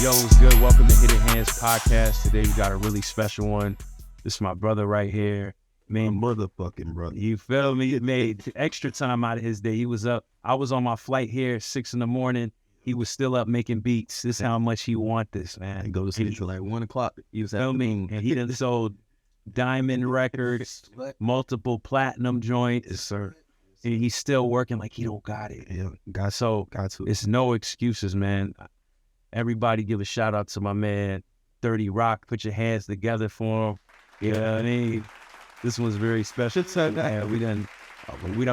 Yo, what's good? Welcome to Hidden Hands Podcast. Today we got a really special one. This is my brother right here. Man, motherfucking brother. you feel me? He made extra time out of his day. He was up. I was on my flight here, 6 a.m. He was still up making beats. This is how much he want this, man. And go to sleep till like 1 o'clock. You feel me? And he done sold diamond records, multiple platinum joints. Yes, sir. And he's still working like he don't got it. Yeah, got So to. it's no excuses, man. Everybody give a shout out to my man, 30 Rock. Put your hands together for him. You know what I mean? This one's very special. Man, we done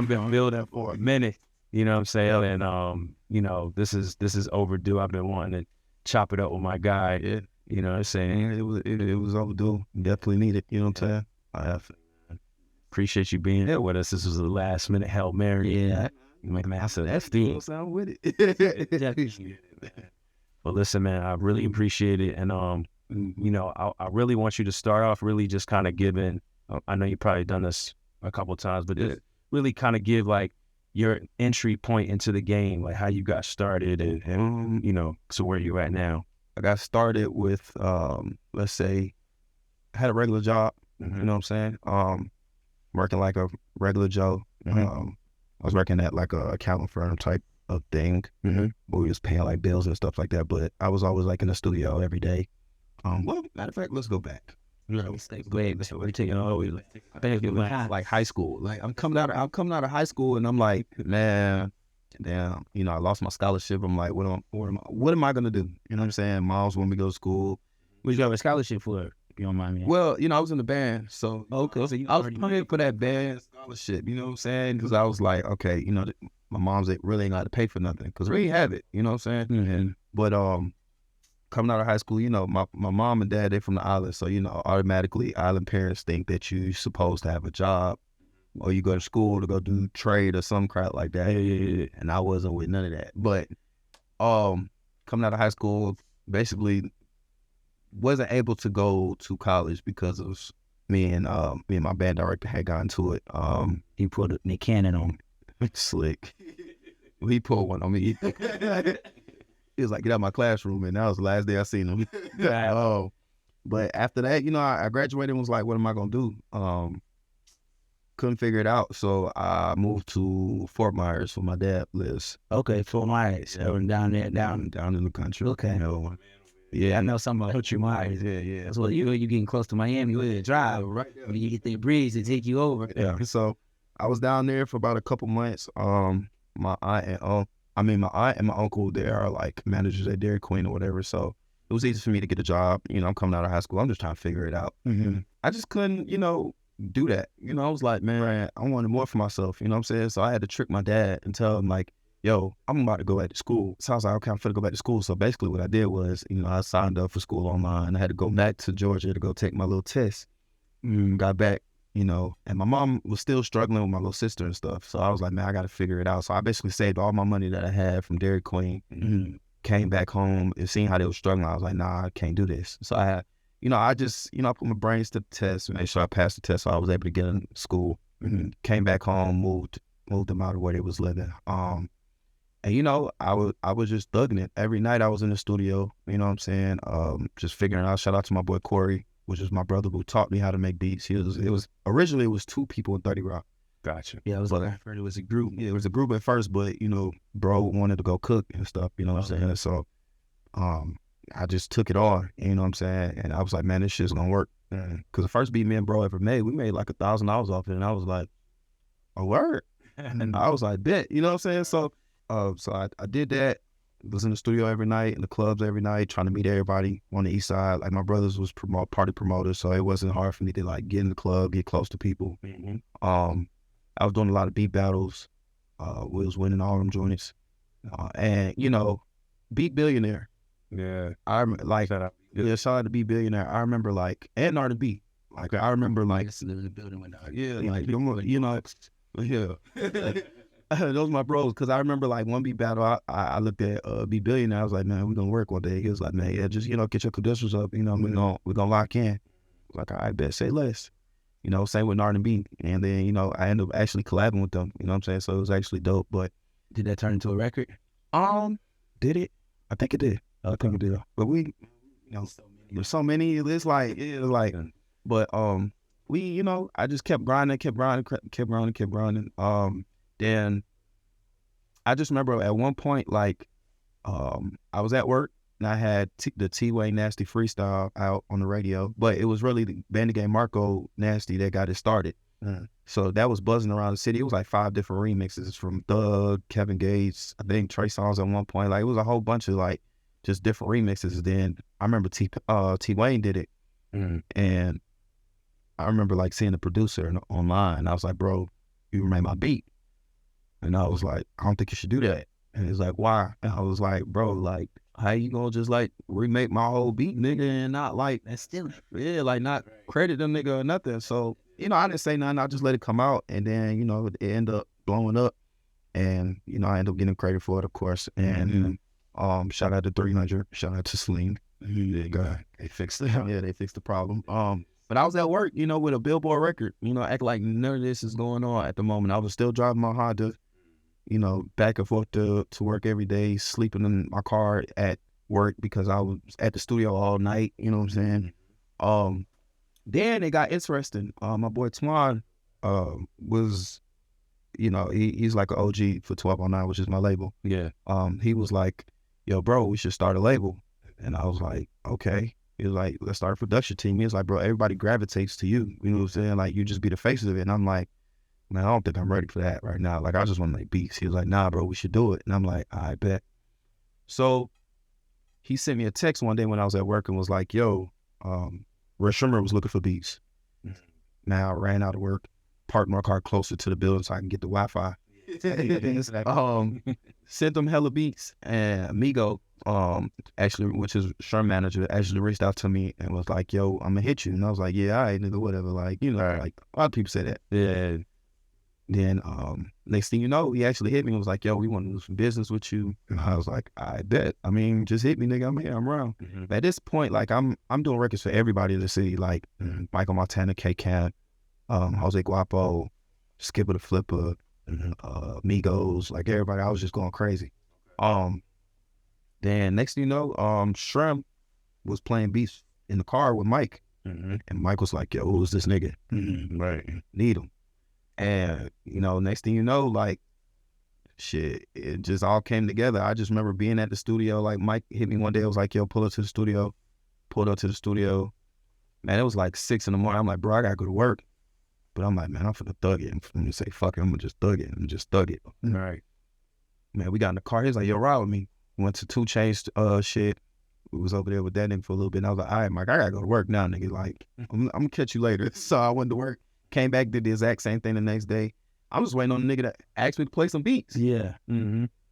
been building for a minute. You know what I'm saying? And you know, this is overdue. I've been wanting to chop it up with my guy. Yeah. You know what I'm saying? It was overdue. Definitely needed. You know what I'm saying? I have. Appreciate you being here with us. This was a last minute Hail Mary. Yeah. Man, I said that's the. I'm with it. But listen, man, I really appreciate it. And, you know, I really want you to start off really just kind of giving, I know you probably done this a couple of times, but just really kind of give like your entry point into the game, like how you got started and you know, to where you're at now. I got started with, let's say, I had a regular job, you know what I'm saying? Working like a regular Joe. I was working at like a accounting firm type of thing, but we was paying like bills and stuff like that. But I was always like in the studio every day. Well, matter of fact, let's go back. We're taking all Like high school. Like I'm coming out of high school and I'm like, man, damn, you know, I lost my scholarship. I'm like, what am I gonna do? You know what I'm saying? Moms want me to go to school. What you got a scholarship for, if you don't mind me? Well, you know, I was in the band, so Okay, so I was paying for that band scholarship. You know what I'm saying? Because I was like, okay, you know, my mom's really ain't got to pay for nothing because we ain't have it. You know what I'm saying? But coming out of high school, you know, my mom and dad, they from the island, so you know, automatically island parents think that you're supposed to have a job or you go to school to go do trade or some crap like that. And I wasn't with none of that. But coming out of high school, basically wasn't able to go to college because of me and my band director had gotten to it. He put a cannon on me. Slick. He pulled one on me. He was like, get out of my classroom, and that was the last day I seen him. But after that, you know, I graduated and was like, what am I gonna do? Couldn't figure it out, so I moved to Fort Myers where my dad lives. Okay, Fort Myers. Yeah. Down there, down in the country. Okay. You know, yeah, I know something about Fort Myers. Yeah. So you getting close to Miami, you gotta drive right there. When you get that breeze to take you over. Yeah. So I was down there for about a couple months. My aunt and my uncle, they are like managers at Dairy Queen or whatever. So it was easy for me to get a job. You know, I'm coming out of high school. I'm just trying to figure it out. I just couldn't, you know, do that. You know, I was like, man, I wanted more for myself. You know what I'm saying? So I had to trick my dad and tell him like, yo, I'm about to go back to school. So I was like, okay, I'm finna go back to school. So basically what I did was, you know, I signed up for school online. I had to go back to Georgia to go take my little test. Got back, you know, and my mom was still struggling with my little sister and stuff. So I was like, man, I got to figure it out. So I basically saved all my money that I had from Dairy Queen, came back home and seeing how they were struggling. I was like, nah, I can't do this. So I had, you know, I put my brains to the test, made sure I passed the test so I was able to get in school. Came back home, moved them out of where they was living. And, you know, I was just thugging it. Every night I was in the studio, you know what I'm saying? Just figuring out. Shout out to my boy Corey, which is my brother who taught me how to make beats. Originally it was 2 people in 30 Rock. Gotcha. Yeah, I heard it was a group. Yeah, it was a group at first, but, you know, bro wanted to go cook and stuff, you know what I'm saying? So I just took it on, you know what I'm saying? And I was like, man, this shit's gonna work. Because the first beat me and bro ever made, we made like $1,000 off it. And I was like, a word? And I was like, bet, you know what I'm saying? So I did that. Was in the studio every night, in the clubs every night, trying to meet everybody on the east side. Like my brothers was party promoters, so it wasn't hard for me to like get in the club, get close to people. I was doing a lot of beat battles. We was winning all them joints. And you know, Beat Billionaire. Yeah. I like that. Yeah, shout out to Beat Billionaire. I remember like, and R&B. Like I remember like, the building went out. yeah, like you know, yeah. Those my bros, because I remember like one beat battle, I looked at Beat Billionaire. I was like, man, we're gonna work one day. He was like, man, yeah, just, you know, get your credentials up, you know, we're gonna lock in. I was like, all right, bet, say less. You know, same with R&B. And then, you know, I ended up actually collabing with them, you know what I'm saying? So it was actually dope. But did that turn into a record? did it? I think it did. I think we did. But we, there's so many. It's like, but we, I just kept grinding. Then I just remember at one point, like, I was at work and I had the T-Way Nasty freestyle out on the radio, but it was really the Bandit Game Marco Nasty that got it started. So that was buzzing around the city. It was like 5 different remixes from Thug, Kevin Gates, I think Trey Songz at one point. Like, it was a whole bunch of like just different remixes. Then I remember T-Wayne did it. And I remember like seeing the producer online. I was like, bro, you made my beat. And I was like, I don't think you should do that. And he's like, why? And I was like, bro, like, how you gonna just like remake my whole beat, nigga, and not like, and still, like not credit them nigga or nothing. So, I didn't say nothing. I just let it come out. And then, it ended up blowing up. And, I ended up getting credit for it, of course. And shout out to 300. Shout out to Celine. They fixed it. Yeah, they fixed the problem. But I was at work, with a Billboard record, act like none of this is going on at the moment. I was still driving my Honda, back and forth to work every day, sleeping in my car at work because I was at the studio all night, you know what I'm saying? Then it got interesting. My boy Twan was, he's like an OG for 1209, which is my label. Yeah. He was like, yo, bro, we should start a label. And I was like, okay. He was like, let's start a production team. He was like, bro, everybody gravitates to you. You know what I'm saying? Like, you just be the face of it. And I'm like, man, I don't think I'm ready for that right now. Like, I just want to make beats. He was like, nah, bro, we should do it. And I'm like, I bet. So he sent me a text one day when I was at work and was like, yo, Red Shrimmer was looking for beats. Now I ran out of work, parked my car closer to the building so I can get the Wi-Fi. Sent them hella beats. And Migo, actually, which is Sherm manager, actually reached out to me and was like, yo, I'm gonna hit you. And I was like, yeah, all right, nigga, whatever. Like, like a lot of people say that. Yeah. Then next thing you know, he actually hit me and was like, yo, we want to do some business with you. And I was like, I bet. I mean, just hit me, nigga. I'm here, I'm around. At this point, like, I'm doing records for everybody in the city, like Michael Montana, K-Camp, Jose Guapo, Skipper the Flipper, Migos, like everybody. I was just going crazy. Then next thing you know, Shrem was playing beats in the car with Mike. And Mike was like, yo, who's this nigga? Right. Need him. And, next thing you know, like, shit, it just all came together. I just remember being at the studio, like, Mike hit me one day, I was like, yo, pull up to the studio. Pulled up to the studio. Man, it was like 6 in the morning. I'm like, bro, I gotta go to work. But I'm like, man, I'm finna thug it. I'm finna say, fuck it, I'm gonna just thug it. And just thug it. All right. Man, we got in the car. He was like, yo, ride with me. Went to 2 Chainz shit. We was over there with that nigga for a little bit. And I was like, all right, Mike, I gotta go to work now, nigga. Like, I'm gonna catch you later. So I went to work. Came back, did the exact same thing the next day. I was waiting on the nigga to ask me to play some beats. Yeah.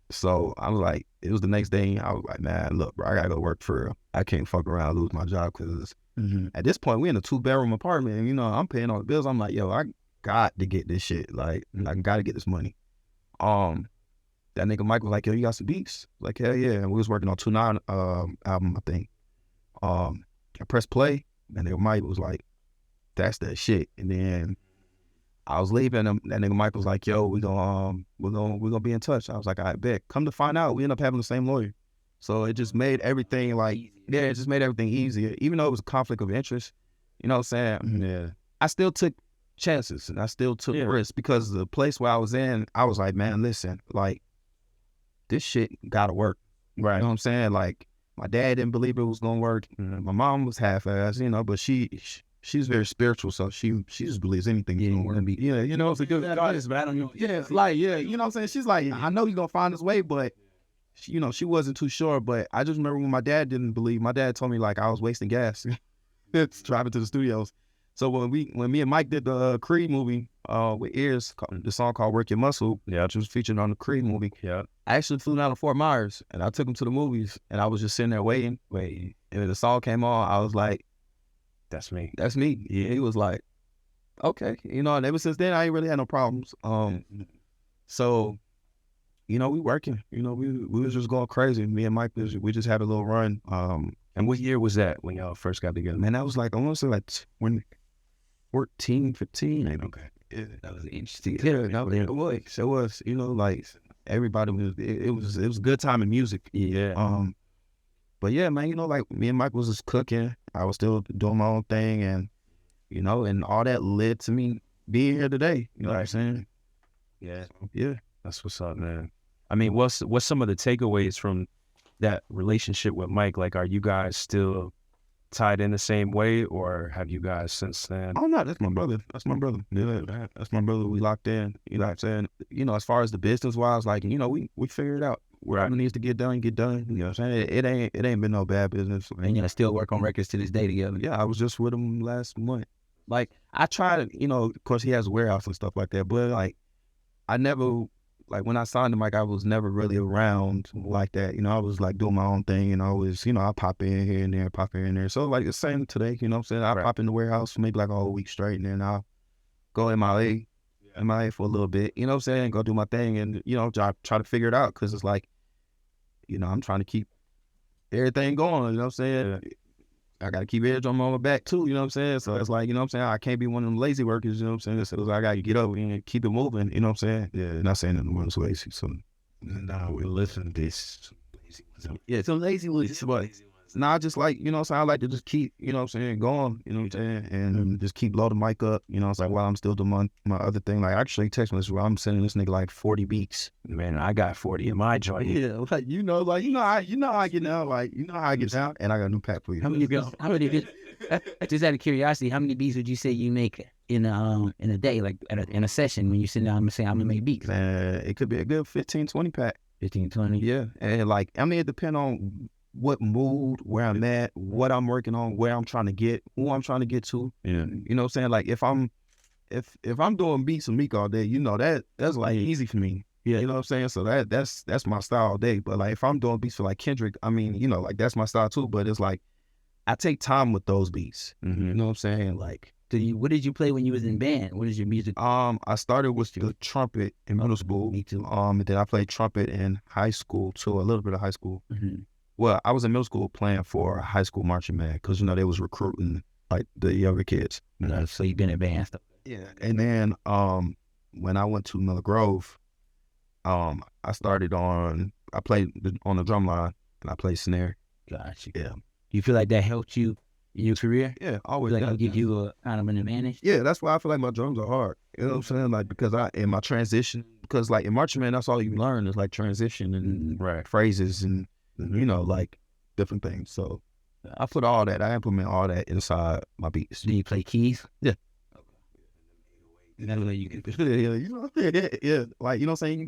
So I was like, it was the next day. I was like, man, look, bro, I gotta go to work for real. I can't fuck around and lose my job because at this point, we in a 2-bedroom apartment and, I'm paying all the bills. I'm like, yo, I got to get this shit. Like, I gotta get this money. That nigga Mike was like, yo, you got some beats? Like, hell yeah. And we was working on 2-9 album, I think. I pressed play and nigga Mike was like, that's that shit. And then I was leaving him. That nigga Mike was like, yo, we're gonna be in touch. I was like, I bet. Come to find out, we end up having the same lawyer. So it just made everything like, yeah, it just made everything easier. Even though it was a conflict of interest, you know what I'm saying? Yeah. I still took chances and I still took risks because the place where I was in, I was like, man, listen, like, this shit gotta work. Right. You know what I'm saying? Like, my dad didn't believe it was gonna work. My mom was half-assed, but she's very spiritual, so she just believes anything is gonna be. Yeah, it's a good artist, but I don't know. Yeah, like, yeah, you know what I'm saying? She's like, I know he's gonna find his way, but she wasn't too sure. But I just remember when my dad didn't believe. My dad told me like I was wasting gas. It's driving to the studios. So when me and Mike did the Creed movie with Ears, the song called "Work Your Muscle," which was featured on the Creed movie. Yeah, I actually flew down to Fort Myers and I took him to the movies, and I was just sitting there waiting. And when the song came on, I was like, that's me. That's me. Yeah. He was like, okay. And ever since then, I ain't really had no problems. So, we working. We was just going crazy. Me and Mike, we just had a little run. And what year was that when y'all first got together? Man, that was like, I want to say like 14, 15. Okay. Yeah, that was interesting. Yeah, it was. Like everybody was. It was a good time in music. Yeah. But yeah, man, you know, like me and Mike was just cooking. I was still doing my own thing, and you know, and all that led to me being here today. You know what I'm saying? Yeah. Yeah. That's what's up, man. I mean, what's some of the takeaways from that relationship with Mike? Like, are you guys still tied in the same way, or have you guys since then? Oh no, that's my brother. That's my brother. Yeah, that's my brother. We locked in. You know what I'm saying? You know, as far as the business wise, like, you know, we figured it out. Whatever needs to get done, get done. You know what I'm saying? It ain't been no bad business. And you still work on records to this day together. Yeah, I was just with him last month. Like, I try to, you know, of course he has a warehouse and stuff like that, but like, I never, like when I signed him, like I was never really around like that. You know, I was like doing my own thing, and I was, you know, I pop in here and there, pop in there. So like the same today, you know what I'm saying? I pop in the warehouse for maybe like all week straight, and then I'll go MIA for a little bit, you know what I'm saying? Go do my thing, and, you know, try to figure it out, because it's like, you know, I'm trying to keep everything going, you know what I'm saying? I got to keep edge on my back too, you know what I'm saying? So it's like, you know what I'm saying? I can't be one of them lazy workers, you know what I'm saying? So I got to get up and keep it moving, you know what I'm saying? Yeah, not saying that no one's lazy, so. No, we listen to this. Yeah, some lazy ones, but I just like, you know what I'm saying? I like to just keep, you know what I'm saying, going, you know what I'm saying? And just keep loading the mic up, you know, it's like while I'm still doing my other thing. Like, actually text message where I'm sending this nigga like 40 beats. Man, I got 40 in my joint. Yeah, like, you know how I get down, like, you know how I get down, and I got a new pack for you. How many beats? Just out of curiosity, how many beats would you say you make in a day, like in a session when you sit down and say, I'm gonna make beats? It could be a good 15, 20 pack. 15, 20? Yeah, and like, I mean, it depends on what mood, where I'm at, what I'm working on, where I'm trying to get, who I'm trying to get to. Yeah. You know what I'm saying? Like, if I'm doing beats and Meek all day, you know, that's like easy for me. Yeah, you know what I'm saying? So that's my style all day. But like, if I'm doing beats for like Kendrick, I mean, you know, like that's my style too. But it's like, I take time with those beats. Mm-hmm. You know what I'm saying? Like, What did you play when you was in band? What is your music? I started with the trumpet in middle school. Me too. And then I played trumpet in high school too, a little bit of high school. Mm-hmm. Well, I was in middle school playing for a high school marching band, because, you know, they was recruiting like the younger kids. So you've been in band stuff. Yeah. And then when I went to Miller Grove, I played on the drum line, and I played snare. Gotcha. Yeah. You feel like that helped you in your career? Yeah, always. Like it'll give you a kind of an advantage? Yeah, that's why I feel like my drums are hard. You know what I'm saying? Like, because in my transition, because like in marching band, that's all you learn is like transition and phrases and, you know, like different things. So I implement all that inside my beats. Do you play keys? Yeah. That's what you can do. Yeah, you know, yeah. Like, you know what I'm saying?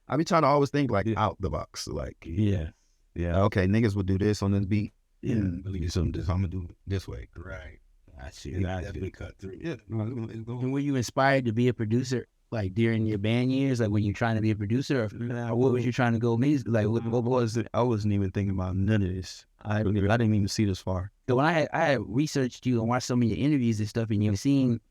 I be trying to always think like out the box. Like, Yeah. Okay, niggas would do this on this beat. Yeah. I'm gonna do it this way. Right. I see. Definitely cut through. Yeah. And were you inspired to be a producer, like during your band years? Like when you trying to be a producer, or what was you trying to go music? Like what was it? I wasn't even thinking about none of this. I didn't even see this far. So when I had researched you and watched some of your interviews and stuff, and you've seen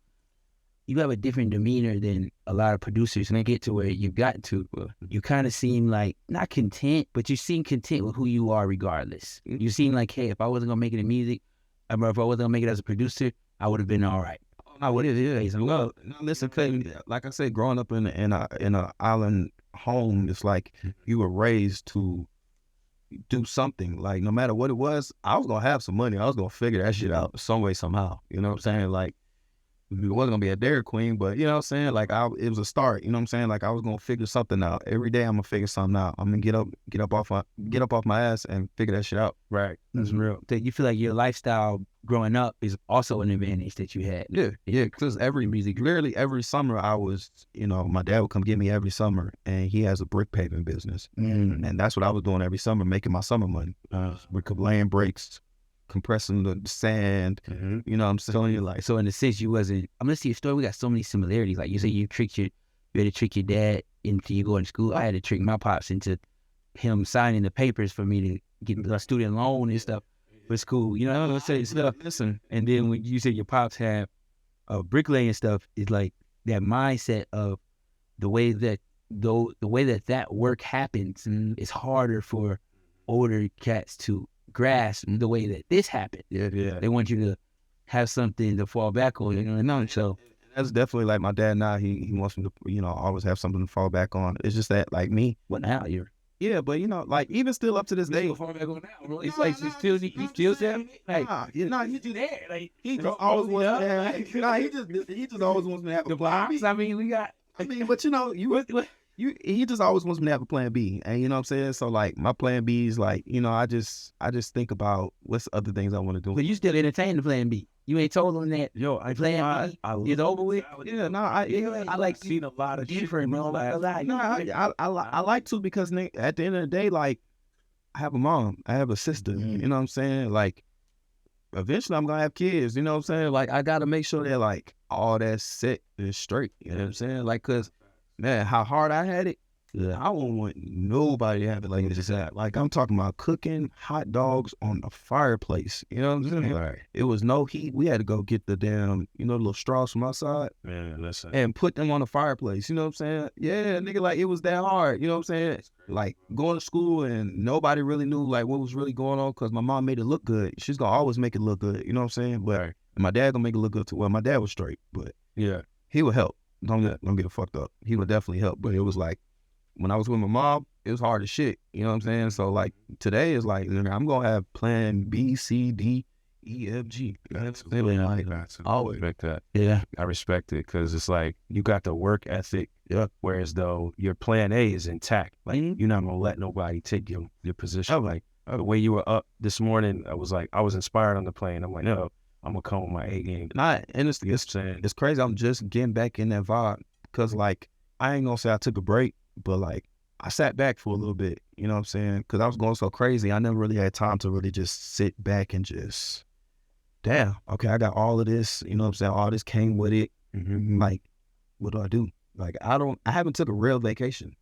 you have a different demeanor than a lot of producers, and I get to where you've gotten to. You kind of seem like not content, but you seem content with who you are regardless. You seem like, hey, if I wasn't gonna make it in music, or if I wasn't gonna make it as a producer, I would have been all right. I would have. Yeah. Well, listen, like I said, growing up in a island home, it's like you were raised to do something. Like, no matter what it was, I was gonna have some money. I was gonna figure that shit out some way, somehow. You know what I'm saying? Like, it wasn't gonna be a Dairy Queen, but you know what I'm saying? Like, it was a start. You know what I'm saying? Like, I was gonna figure something out. Every day I'm gonna figure something out. I'm gonna get up off my ass and figure that shit out. Right. That's real. So you feel like your lifestyle growing up is also an advantage that you had. Yeah. Because literally every summer I was, you know, my dad would come get me every summer, and he has a brick paving business, and that's what I was doing every summer, making my summer money. With laying bricks, compressing the sand. You know what I'm saying? Like, So in a sense, you wasn't. I'm gonna see your story. We got so many similarities. Like you say, you had to trick your dad into you going to school. I had to trick my pops into him signing the papers for me to get a student loan and stuff for school. You know what I'm saying? Stuff. listen, And then when you said your pops have bricklaying stuff, it's like that mindset of the way that that work happens. It's harder for older cats to grasp the way that this happened. Yeah. They want you to have something to fall back on. You know, so That's definitely like my dad now. He wants me to, you know, always have something to fall back on. It's just that, like me, what now you're Yeah, but you know, like even still up to this day, It's like you still there. Like he you there. Like he just always wants to have. He just always wants me to have a the plan B. box. I mean, we got. I mean, but you know, he just always wants me to have a plan B, and you know what I'm saying. So like my plan B is like, you know, I just think about what's other things I want to do. But you still entertain the plan B. You ain't told them that. Yo, I Plan B is over with. Yeah, no, I like seen a lot of different, man. Like, No, I like to because at the end of the day, like I have a mom, I have a sister. You know what I'm saying? Like eventually I'm gonna have kids. You know what I'm saying? Like I gotta make sure that like all that's set and straight. You know what I'm saying? Like, cause man, how hard I had it. Yeah, I don't want nobody to have it like this. Like I'm talking about cooking hot dogs on a fireplace. You know what I'm saying? Right. It was no heat. We had to go get the damn, you know, the little straws from outside Man, listen. and put them on the fireplace. You know what I'm saying? Yeah, nigga, like it was that hard. You know what I'm saying? Like going to school and nobody really knew like what was really going on because my mom made it look good. She's gonna always make it look good. You know what I'm saying? But and my dad gonna make it look good too. Well, my dad was straight, but Yeah. he would help. Don't get it fucked up. He would definitely help. But it was like when I was with my mom, it was hard as shit. You know what I'm saying? So like today is like I'm gonna have plan B, C, D, E, F, G. That's really like always. Respect that. yeah. I respect it because it's like you got the work ethic. Yeah. Whereas though your plan A is intact. Like Mhm. you're not gonna let nobody take your position. Oh, Like the way you were up this morning, I was inspired on the plane. I'm like, no, I'm gonna come with my A game. And it's saying it's crazy. I'm just getting back in that vibe because like I ain't gonna say I took a break, but like I sat back for a little bit. You know what I'm saying? Because I was going so crazy. I never really had time to really just sit back and just, damn, okay, I got all of this. You know what I'm saying? All this came with it. Like, what do? Like, I haven't took a real vacation.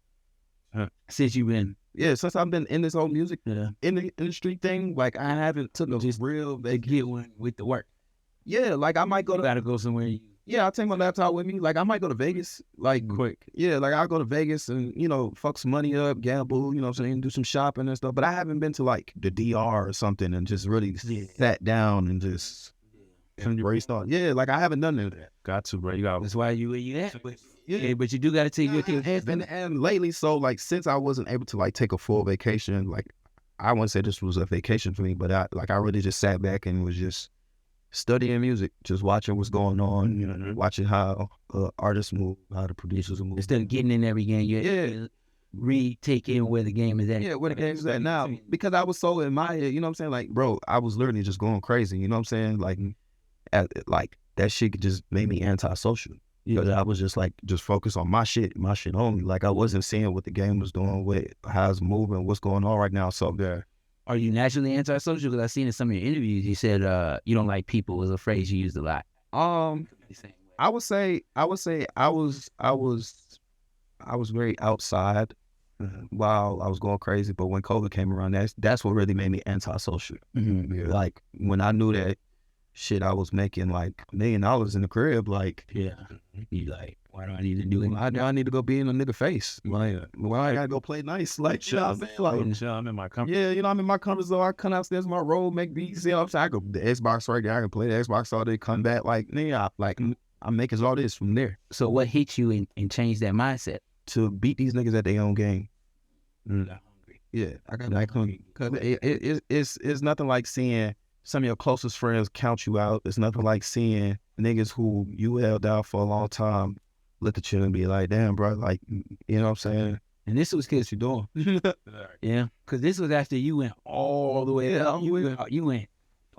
Since you've been. Yeah, since I've been in this whole music Yeah. in the industry thing, like I haven't took a real vacation. Get one with the work. Yeah, like I might go You to, gotta go somewhere. yeah, I'll take my laptop with me. Like I might go to Vegas, like quick. yeah, like I'll go to Vegas and, you know, fuck some money up, gamble, you know what I'm saying, do some shopping and stuff. But I haven't been to like the DR or something and just really sat down and just embraced on. Yeah, like I haven't done that. Got to, bro. You got That's why you where you at. Yeah. But you do gotta take your thing. And lately, so like since I wasn't able to like take a full vacation, like I wouldn't say this was a vacation for me, but I really just sat back and was just studying music, just watching what's going on, you know, watching how artists move, how the producers move. Instead of getting in every game, you retake in where the game is at. Yeah, where the game's at now. Because I was so in my head, you know what I'm saying? Like, bro, I was literally just going crazy, you know what I'm saying? Like that shit just made me antisocial. Because I was just like, just focused on my shit only. Like I wasn't seeing what the game was doing, how it's moving, what's going on right now. So yeah. Are you naturally antisocial? Because I've seen in some of your interviews, you said you don't like people was a phrase you used a lot. I would say I was very outside while I was going crazy, but when COVID came around, that's what really made me antisocial. Mm-hmm. Like when I knew that shit, I was making like $1 million in the crib. Like, yeah, you like, why do I need to do it? Why do I need to go be in a nigga face? Like, why I gotta go play nice? Like, you know what I'm saying? Like, I'm in my comfort. yeah, you know, I'm in my comfort zone. I come downstairs, my road, make beats. You know what I'm saying? I go the Xbox right there. I can play the Xbox all day, come back. Like, nigga, I'm making all this from there. So what hit you and changed that mindset? To beat these niggas at their own game. Hungry. Yeah, I got that hungry. Cause it's nothing like seeing some of your closest friends count you out. It's nothing like seeing niggas who you held out for a long time look at you and be like, damn, bro, like, you know what I'm saying? And this was kids you doing. Yeah, because this was after you went all the way up. You went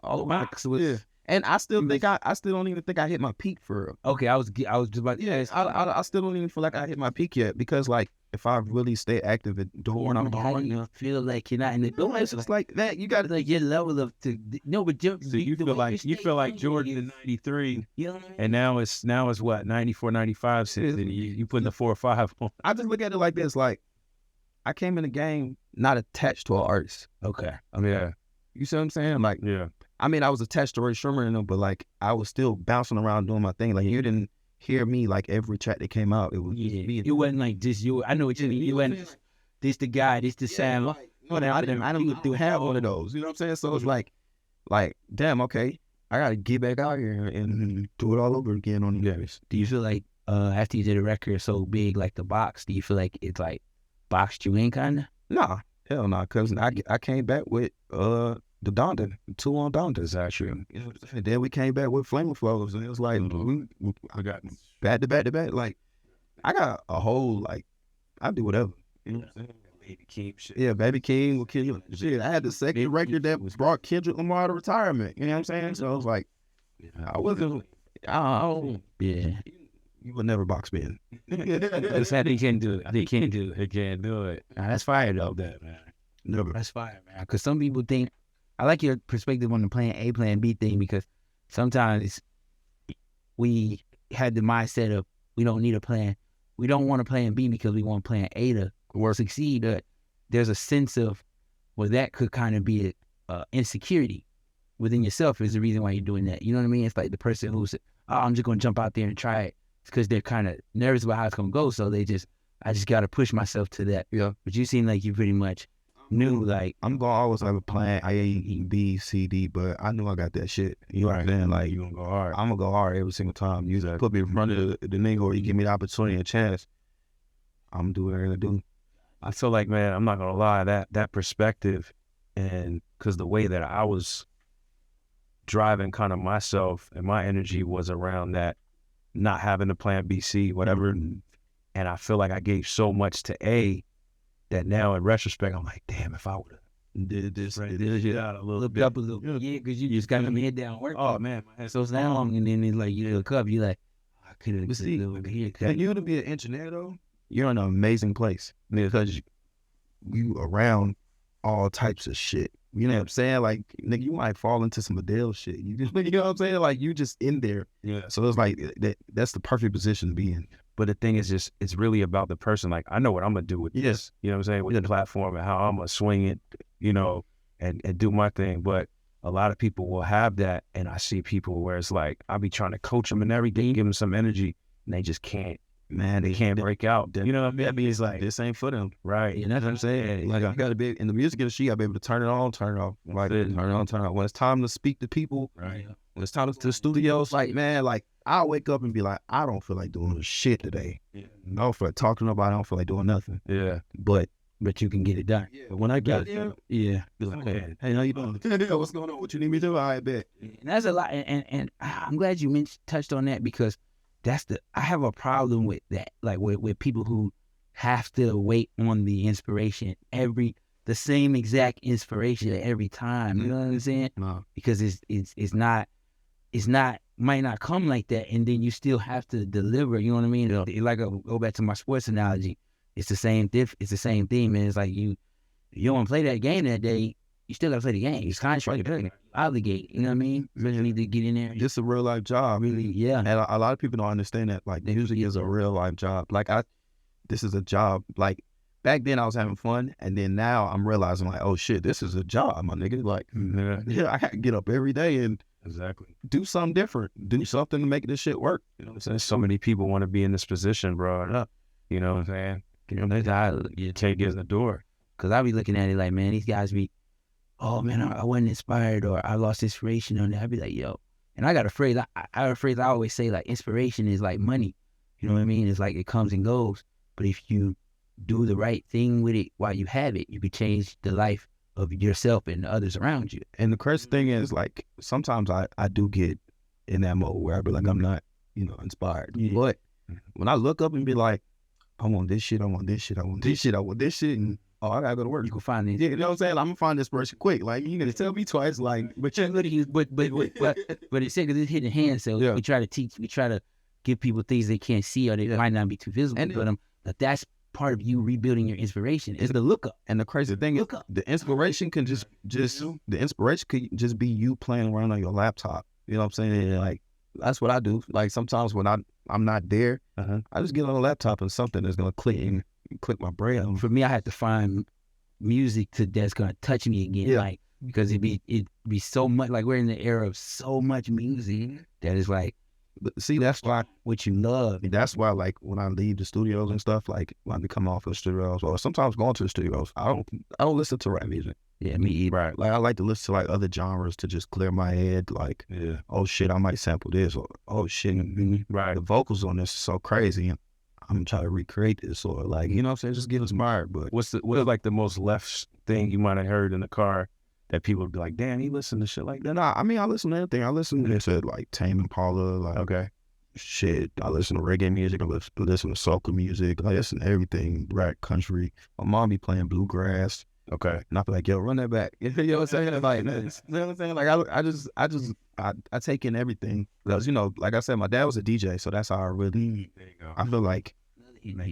all the way. Yeah. And I still think I still don't even think I hit my peak for real. Okay, I was just about to, I still don't even feel like I hit my peak yet, because like if I really stay active at doing, I'm how do you feel like you're not in the door? It's just like that. You got like your level of So you feel like Jordan in '93, and now it's what 94, 95 since then. You putting the 4 or 5 on. I just look at it like this: like I came in the game not attached to an artist. Okay. Yeah. You see what I'm saying? Like, Yeah. I mean, I was attached to Ray Sherman and them, but like I was still bouncing around doing my thing. Like you didn't hear me like every track that came out. It was just me. It wasn't like just you. I know what you mean. You wasn't this the guy, this the sound. I didn't have one of those. You know what I'm saying? So it's like, damn, okay, I gotta get back out here and do it all over again on the days. Do you feel like after you did a record so big like The Box, do you feel like it's like boxed you in kinda? Nah, hell nah, cause I came back with the Donda, 2 on Dondas actually. You know, and then we came back with Flame Flows, and it was like I got back to back to back. Like I got a whole like I do whatever. You know what I'm saying? Baby Keem shit. Yeah, Baby King will kill you. Shit, I had the second record that brought Kendrick Lamar to retirement. You know what I'm saying? So I was like, I wasn't. Yeah. You would never box me in. They said they can't do it. They can't do it. They can't do it. Nah, that's fire though. That man. Never. That's fire, man. Because some people think, I like your perspective on the plan A, plan B thing, because sometimes we had the mindset of we don't need a plan. We don't want a plan B because we want plan A to succeed. There's a sense of, well, that could kind of be insecurity within yourself is the reason why you're doing that. You know what I mean? It's like the person who's, oh, I'm just going to jump out there and try it. It's because they're kind of nervous about how it's going to go. So I just got to push myself to that. Yeah. But you seem like you pretty much knew, like, I'm going to always have a plan A, B, C, D, but I knew I got that shit. You know what I'm saying? Like, You gonna go hard. I'm going to go hard every single time. You just put me in front of the nigga or you give me the opportunity and chance, I'm going to do what I gotta do. I feel like, man, I'm not gonna lie, that perspective, and because the way that I was driving kind of myself and my energy was around that, not having a plan B, C, whatever. And I feel like I gave so much to A that now in retrospect, I'm like, damn, if I would have did this, right, did it out a little looked bit. up a little bit. Yeah, because you just got your head down work. Oh man, my head. So it's now, and then it's like, you look up, you like, I could have But see, over here. and you to be an engineer though, you're in an amazing place because you around all types of shit. You know what I'm saying? Like, nigga, you might fall into some Adele shit. You know what I'm saying? Like, you just in there. Yeah. So it's like that's the perfect position to be in. But the thing is just, it's really about the person. Like, I know what I'm gonna do with this. You know what I'm saying? With the platform and how I'm gonna swing it, you know, and do my thing. But a lot of people will have that, and I see people where it's like, I'll be trying to coach them and everything, give them some energy, and they just can't. Man, They can't break out. You know what I mean? That means like this ain't for them. Right. Yeah, that's what I'm saying. Like, you gotta be in the music industry, you gotta be able to turn it on, turn it off. Like, turn it on, turn it off. When it's time to speak to people, Right. when it's time to the studios, like, man, like, I'll wake up and be like, I don't feel like doing shit today. Yeah. I don't feel like talking to nobody. I don't feel like doing nothing. Yeah. But But you can get it done. but when I get there, Yeah. be like, hey, how you doing? Yeah, what's going on? What you need me to do? I bet. And that's a lot. And I'm glad you touched on that, because I have a problem with that. Like with people who have to wait on the inspiration, the same exact inspiration every time. You know what I'm saying? No. Because it's not might not come like that, and then you still have to deliver. You know what I mean? Like, I'll go back to my sports analogy. It's the same it's the same thing, man. It's like you don't play that game that day, you still gotta play the game. It's contract, obligate. You know what I mean? You need to get in there. This is a real life job. Really, yeah. And a lot of people don't understand that. Like, music is a real life job. Like, this is a job. Like, back then I was having fun, and then now I'm realizing, like, oh shit, this is a job, my nigga. Like, yeah, I gotta get up every day and Exactly. do something different. Do something to make this shit work. You know what I'm saying? So many people want to be in this position, bro. You know what I'm saying? You know, you can't get in the door. Because I be looking at it like, man, these guys be, oh man, I wasn't inspired, or I lost inspiration on that. I be like, yo. And I got a phrase, I always say, like, inspiration is like money. You know what I mean? It's like it comes and goes. But if you do the right thing with it while you have it, you could change the life of yourself and others around you. And the crazy thing is, like, sometimes I do get in that mode where I be like, I'm not, inspired. Yeah. But when I look up and be like, I want this shit, I want this shit, I want this shit, I want this shit, and I gotta go to work. You can find it. Yeah, you know what I'm saying? I'm gonna find this person quick. Like, you gonna tell me twice, like, But it's sick because it's hidden hand. So Yeah. we try to give people things they can't see, or they might not be too visible. But that's part of you rebuilding your inspiration. Is the lookup. and the crazy thing is, Look up. the inspiration can just the inspiration could just be you playing around on your laptop. You know what I'm saying? And, like, that's what I do. Like, sometimes when I'm not there, I just get on the laptop and something that's gonna click my brain. For me, I had to find music that's gonna touch me again. Yeah. Like, because it'd be so much, like, we're in the era of so much music that is like But see, that's why what you love. That's why, like, when I leave the studios and stuff, like, when I come off of the studios, or sometimes going to the studios, I don't listen to rap music. Yeah, me either. Right. Like, I like to listen to, like, other genres to just clear my head. Like, Yeah. oh shit, I might sample this, or oh shit, Right. the vocals on this is so crazy. And I'm trying to recreate this, or like, you know what I'm saying, just get inspired. But What's like the most left thing you might have heard in the car that people would be like, damn, he listened to shit like that? nah, I mean, I listen to everything. I listen to like Tame Impala, like Okay. shit. I listen to reggae music. I listen to soca music. I listen to everything, rap, country. My mom be playing bluegrass. Okay. And I be like, yo, run that back. You know what I'm saying? Like, you know what I'm saying? Like, I take in everything because, you know, like I said, my dad was a DJ, so that's how I really. There you go. I feel like,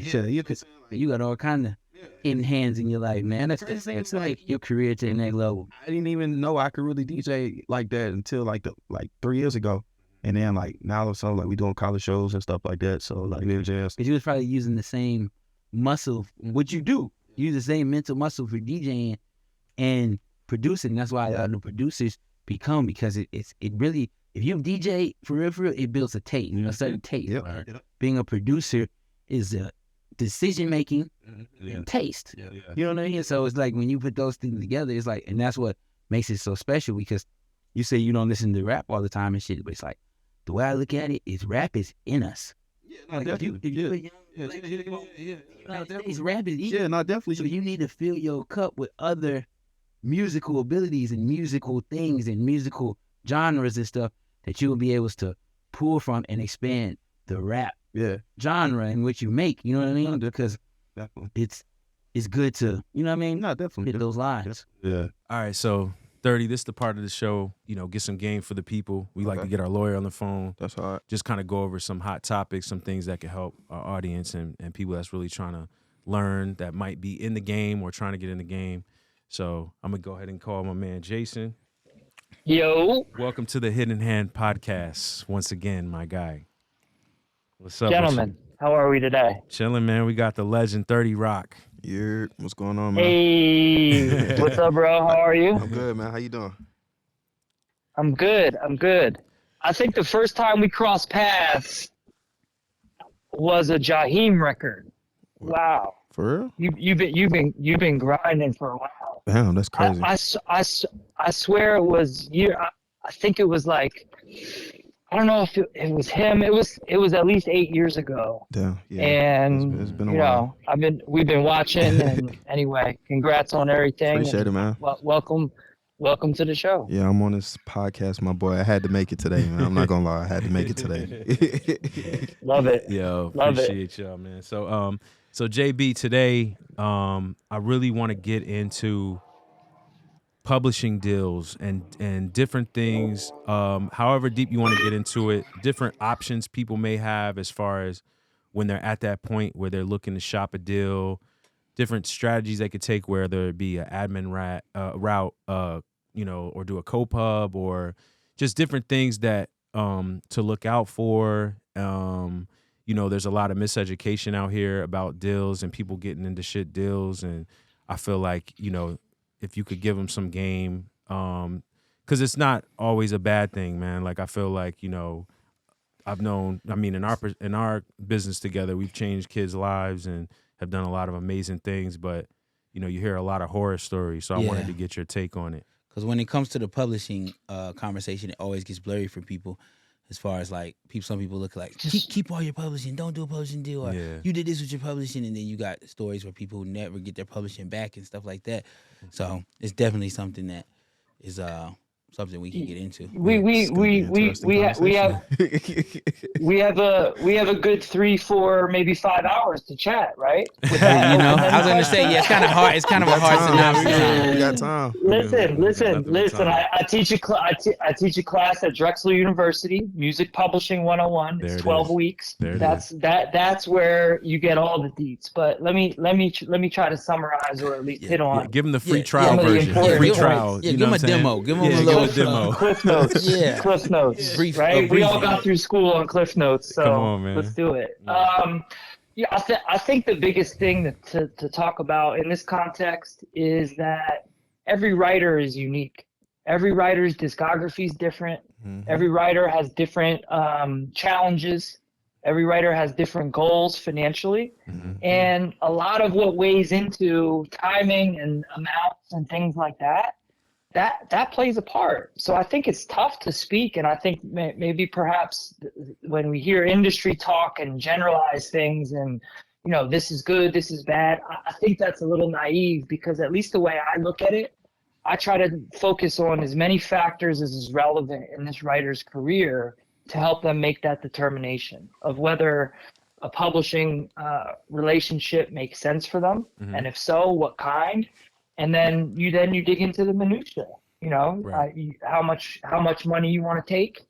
shit, you could. You got all kind of hidden hands in your life, man. It's like your career to the next level. I didn't even know I could really DJ like that until like 3 years ago. And then like now, so like we doing college shows and stuff like that. So like, it's just Because you was probably using the same muscle. What you do, you use the same mental muscle for DJing and producing. That's why the producers become, because it really, if you DJ for real, it builds a taste, a certain taste. Yep. Right? Being a producer is a decision making and taste. Yeah. You know what I mean? So it's like when you put those things together, it's like, and that's what makes it so special, because you say you don't listen to rap all the time and shit, but it's like, the way I look at it is rap is in us. not definitely. Rap is Yeah, not definitely. so you need to fill your cup with other musical abilities and musical things and musical genres and stuff that you will be able to pull from and expand the rap genre in which you make. You know what I mean? Because Definitely. it's good to, you know what I mean? No, definitely. Hit those lines. Yeah. All right, so 30, this is the part of the show, you know, get some game for the people. We like Okay. to get our lawyer on the phone, That's hard. just kind of go over some hot topics, some things that can help our audience and people that's really trying to learn, that might be in the game or trying to get in the game. So I'm going to go ahead and call my man Jason. Yo, Welcome to the Hidden Hand Podcast. Once again, my guy. What's up? gentlemen, how are we today? Chilling, man. We got the legend 30 Rock. Yeah. What's going on, man? Hey, what's up, bro? How are you? I'm good, man. How you doing? I'm good. I think the first time we crossed paths was a Jaheim record. Wow, For real? you've been grinding for a while. Damn, that's crazy. I swear it was I think it was like, I don't know if it was him. It was at least 8 years ago. Damn. Yeah. And it's been a you while. know, we've been watching, and anyway, congrats on everything. Appreciate it, man. Welcome to the show. Yeah, I'm on this podcast, my boy. I had to make it today, man. I'm not gonna lie, I had to make it today. Love it. Yo, Love it. appreciate y'all, man. So JB, today, I really want to get into publishing deals and different things, however deep you want to get into it, different options people may have as far as when they're at that point where they're looking to shop a deal, different strategies they could take, whether it be an admin route, you know, or do a co-pub, or just different things that to look out for. You know, there's a lot of miseducation out here about deals and people getting into shit deals, and I feel like, you know, if you could give them some game, because it's not always a bad thing, man. Like, I feel like, you know, I've known, I mean, in our business together, we've changed kids' lives and have done a lot of amazing things, but, you know, you hear a lot of horror stories, so I wanted to get your take on it. Because when it comes to the publishing conversation, it always gets blurry for people. As far as like some people look like, keep all your publishing, don't do a publishing deal, or you did this with your publishing, and then you got stories where people never get their publishing back and stuff like that. So it's definitely something that is something we can get into. We have a good 3, 4, maybe 5 hours to chat, right? You know, I was gonna say, it's kind of hard. It's kind of a hard synopsis. We got time. Listen. I teach a class at Drexel University, Music Publishing 101. There It's it 12 is. weeks. There it That's where you get all the deets. But let me try to summarize, or at least hit on. Give them the free Yeah. trial Some of the version. important Free points. trial. Yeah, you give know them what a I'm saying? demo. Give them Yeah, a give little them a demo. Cliff Notes. Yeah. Cliff Notes. Brief- right? a We all briefing. got through school on Cliff Notes, so Come on, man. let's do it. I think the biggest thing to talk about in this context is that every writer is unique. Every writer's discography is different. Every writer has different challenges. Every writer has different goals financially. And a lot of what weighs into timing and amounts and things like that that plays a part. So I think it's tough to speak, and I think maybe perhaps when we hear industry talk and generalize things, and this is good, this is bad, I think that's a little naive, because at least the way I look at it, I try to focus on as many factors as is relevant in this writer's career to help them make that determination of whether a publishing relationship makes sense for them, and if so, what kind. And then you dig into the minutia. Right. How much money you want to take.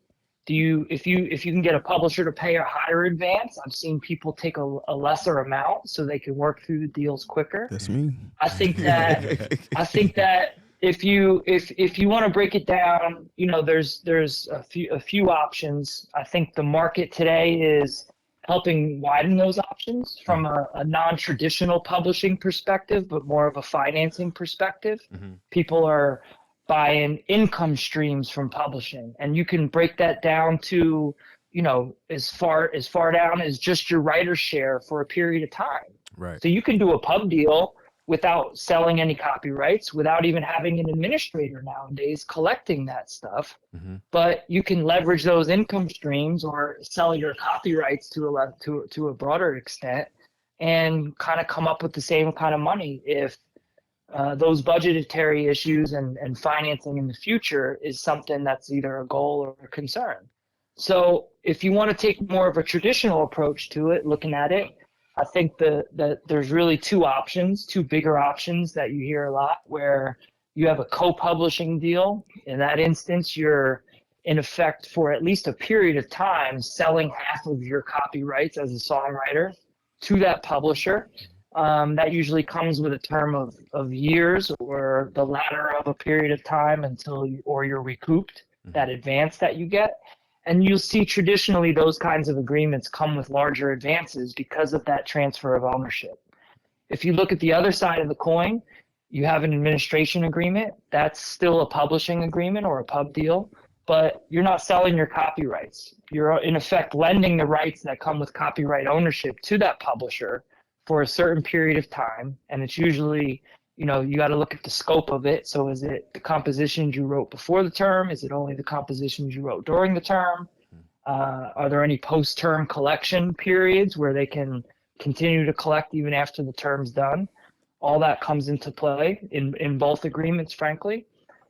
If you can get a publisher to pay a higher advance, I've seen people take a lesser amount so they can work through the deals quicker. That's me. I think that if you want to break it down, there's a few options. I think the market today is helping widen those options from a non-traditional publishing perspective, but more of a financing perspective. People are buying income streams from publishing, and you can break that down to, as far down as just your writer's share for a period of time. Right. So you can do a pub deal without selling any copyrights, without even having an administrator nowadays collecting that stuff. But you can leverage those income streams or sell your copyrights to a broader extent, and kind of come up with the same kind of money if those budgetary issues and financing in the future is something that's either a goal or a concern. So if you want to take more of a traditional approach to it, looking at it, I think that there's really two bigger options that you hear a lot, where you have a co-publishing deal. In that instance, you're in effect, for at least a period of time, selling half of your copyrights as a songwriter to that publisher. That usually comes with a term of years, or the latter of a period of time until you're recouped that advance that you get. And you'll see traditionally those kinds of agreements come with larger advances because of that transfer of ownership. If you look at the other side of the coin, you have an administration agreement. That's still a publishing agreement or a pub deal, but you're not selling your copyrights. You're in effect lending the rights that come with copyright ownership to that publisher for a certain period of time. And it's usually, you got to look at the scope of it. So is it the compositions you wrote before the term? Is it only the compositions you wrote during the term? Are there any post-term collection periods where they can continue to collect even after the term's done? All that comes into play in both agreements, frankly.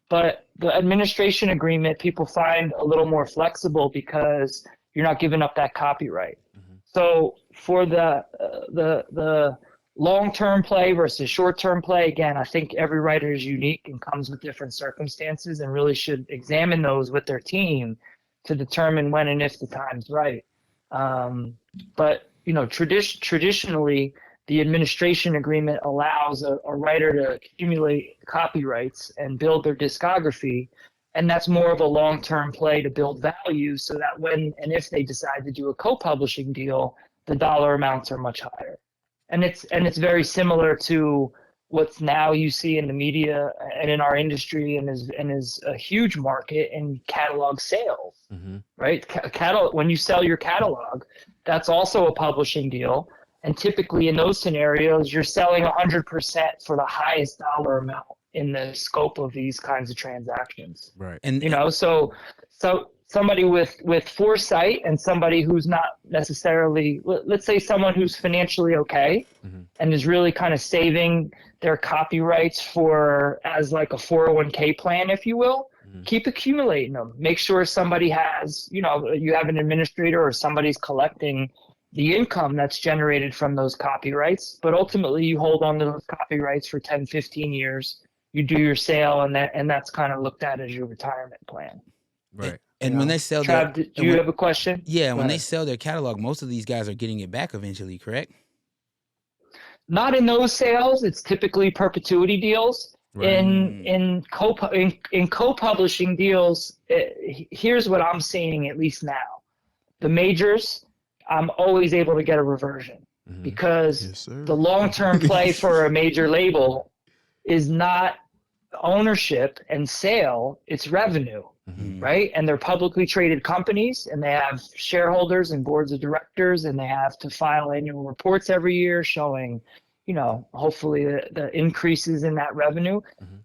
But the administration agreement, people find a little more flexible because you're not giving up that copyright. So for the long-term play versus short-term play, again, I think every writer is unique and comes with different circumstances, and really should examine those with their team to determine when and if the time's right. But traditionally, the administration agreement allows a writer to accumulate copyrights and build their discography, and that's more of a long-term play to build value, so that when and if they decide to do a co-publishing deal, the dollar amounts are much higher. And it's very similar to what's now you see in the media and in our industry, and is a huge market in catalog sales, right? When you sell your catalog, that's also a publishing deal. And typically in those scenarios, you're selling 100% for the highest dollar amount in the scope of these kinds of transactions. Right. And So somebody with foresight, and somebody who's not necessarily, let's say someone who's financially okay and is really kind of saving their copyrights for as like a 401k plan, if you will, keep accumulating them. Make sure somebody has, you have an administrator or somebody's collecting the income that's generated from those copyrights, but ultimately you hold on to those copyrights for 10, 15 years. You do your sale, and that's kind of looked at as your retirement plan. Right. And when they sell Trav, their, do you have a question? yeah, Go when they ahead. sell their catalog, most of these guys are getting it back eventually, correct? Not in those sales. It's typically perpetuity deals. Right. In co-publishing deals, here's what I'm seeing, at least now. The majors, I'm always able to get a reversion, because the long-term play for a major label is not ownership and sale, it's revenue, right? And they're publicly traded companies, and they have shareholders and boards of directors, and they have to file annual reports every year showing, hopefully the increases in that revenue.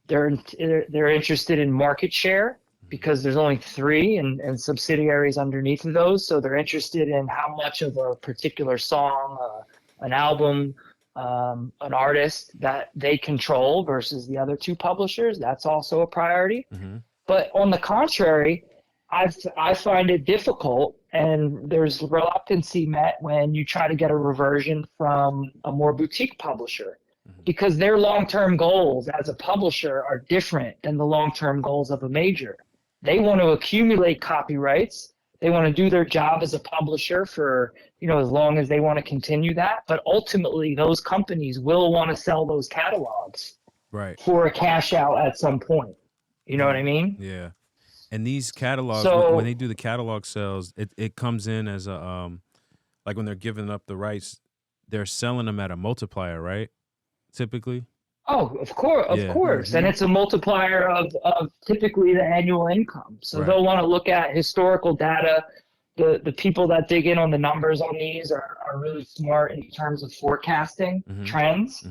They're interested in market share because there's only 3 and subsidiaries underneath of those. So they're interested in how much of a particular song, an album, an artist that they control versus the other 2 publishers. That's also a priority. But on the contrary, I find it difficult, and there's reluctancy met when you try to get a reversion from a more boutique publisher, because their long-term goals as a publisher are different than the long-term goals of a major. They want to accumulate copyrights. They want to do their job as a publisher for, as long as they want to continue that. But ultimately, those companies will want to sell those catalogs for a cash out at some point. You know what I mean? Yeah. And these catalogs, So, when they do the catalog sales, it comes in as a like when they're giving up the rights, they're selling them at a multiplier, right? Typically. oh, of course. And it's a multiplier of typically the annual income. So they'll want to look at historical data. The people that dig in on the numbers on these are really smart in terms of forecasting trends.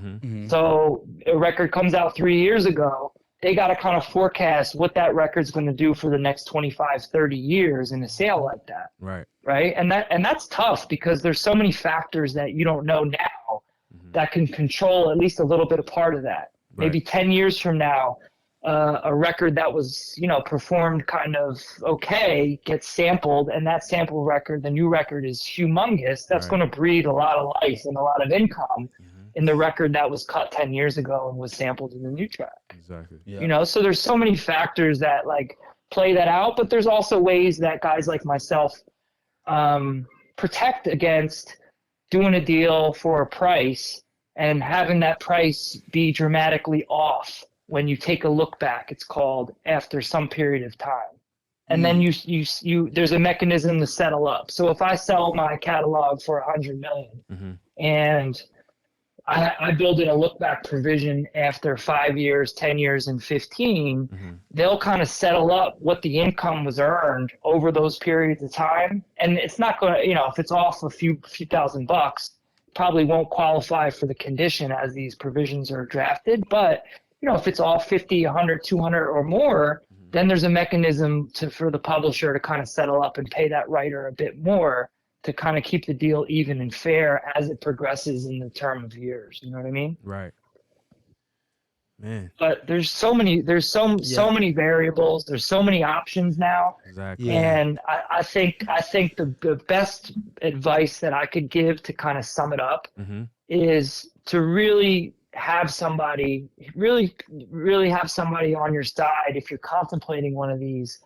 So a record comes out 3 years ago, they got to kind of forecast what that record's going to do for the next 25, 30 years in a sale like that. Right. And that's tough because there's so many factors that you don't know now that can control at least a little bit of part of that. Maybe 10 years from now, a record that was, performed kind of okay gets sampled, and that sample record, the new record, is humongous. That's going to breathe a lot of life and a lot of income in the record that was cut 10 years ago and was sampled in the new track. Exactly. So there's so many factors that play that out, but there's also ways that guys like myself protect against doing a deal for a price and having that price be dramatically off when you take a look back. It's called after some period of time. And then you there's a mechanism to settle up. So if I sell my catalog for $100 million and I build in a look back provision after 5 years, 10 years, and 15, they'll kind of settle up what the income was earned over those periods of time. And it's not going to, if it's off a few $1,000, probably won't qualify for the condition as these provisions are drafted. But, if it's off 50, 100, 200 or more, then there's a mechanism for the publisher to kind of settle up and pay that writer a bit more to kind of keep the deal even and fair as it progresses in the term of years. You know what I mean? Right. Man. But there's so many variables. There's so many options now. Exactly. And I think the best advice that I could give to kind of sum it up is to really have somebody have somebody on your side if you're contemplating one of these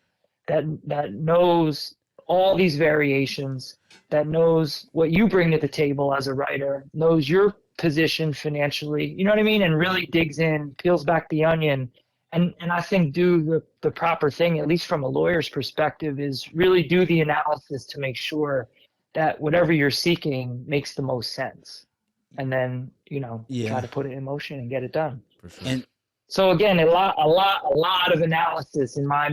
that knows all these variations, that knows what you bring to the table as a writer, knows your position financially, you know what I mean? And really digs in, peels back the onion. And I think do the proper thing, at least from a lawyer's perspective, is really do the analysis to make sure that whatever you're seeking makes the most sense. And then, try to put it in motion and get it done. For sure. And so again, a lot of analysis in my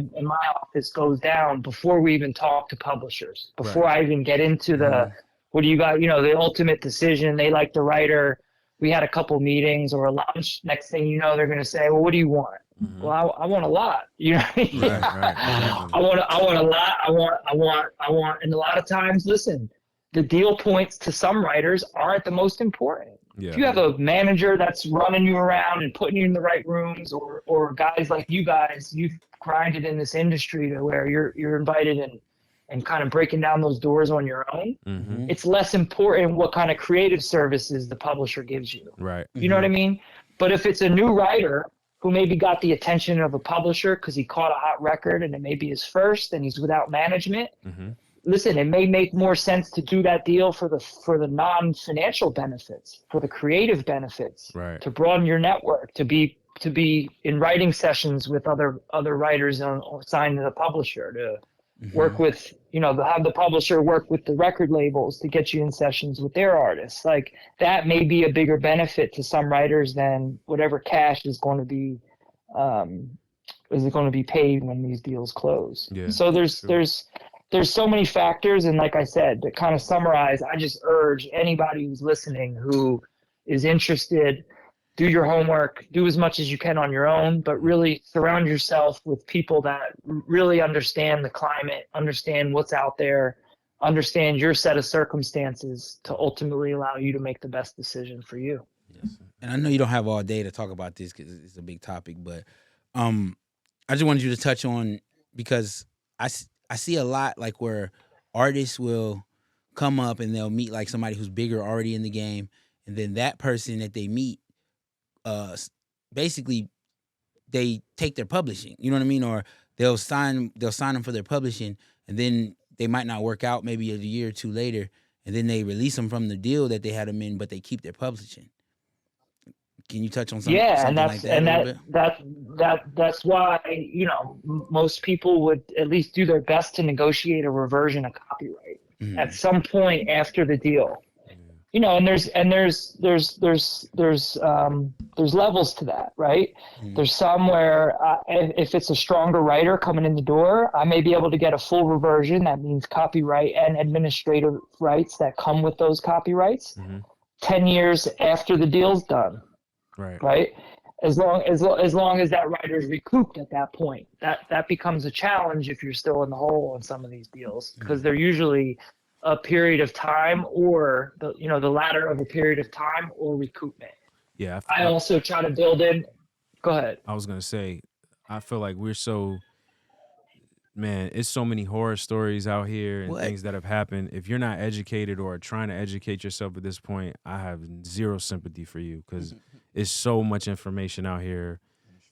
office goes down before we even talk to publishers, before I even get into the, what do you got, the ultimate decision. They like the writer. We had a couple meetings or a lunch. Next thing you know, they're going to say, well, what do you want? Well, I want a lot. You know what I mean? I want a lot. I want, and a lot of times, listen, the deal points to some writers aren't the most important. Yeah. If you have a manager that's running you around and putting you in the right rooms, or guys like you guys, you've grinded in this industry to where you're invited and kind of breaking down those doors on your own, it's less important what kind of creative services the publisher gives you. Right. You know what I mean? But if it's a new writer who maybe got the attention of a publisher because he caught a hot record and it may be his first and he's without management, listen, it may make more sense to do that deal for the non-financial benefits, for the creative benefits, to broaden your network, to be in writing sessions with other writers signed to the publisher, to work with, have the publisher work with the record labels to get you in sessions with their artists. Like, that may be a bigger benefit to some writers than whatever cash is going to be paid when these deals close. Yeah, so there's so many factors, and like I said, to kind of summarize, I just urge anybody who's listening who is interested, do your homework, do as much as you can on your own, but really surround yourself with people that really understand the climate, understand what's out there, understand your set of circumstances to ultimately allow you to make the best decision for you. And I know you don't have all day to talk about this because it's a big topic, but I just wanted you to touch on, because I see a lot like where artists will come up and they'll meet like somebody who's bigger already in the game, and then that person that they meet, basically they take their publishing, you know what I mean, or they'll sign them for their publishing, and then they might not work out maybe a year or two later, and then they release them from the deal that they had them in, but they keep their publishing. Can you touch on something and like that a little bit? That's why, you know, most people would at least do their best to negotiate a reversion of copyright at some point after the deal. You know, and there's levels to that, right? There's some where if it's a stronger writer coming in the door, I may be able to get a full reversion. That means copyright and administrative rights that come with those copyrights 10 years after the deal's done. Right. As long as that writer is recouped at that point, that becomes a challenge if you're still in the hole on some of these deals, because they're usually a period of time, or the latter of a period of time, or recoupment. Yeah. I also try to build in. Go ahead. I was gonna say, I feel like we're so, man, it's so many horror stories out here and things that have happened. If you're not educated or trying to educate yourself at this point, I have zero sympathy for you, because it's so much information out here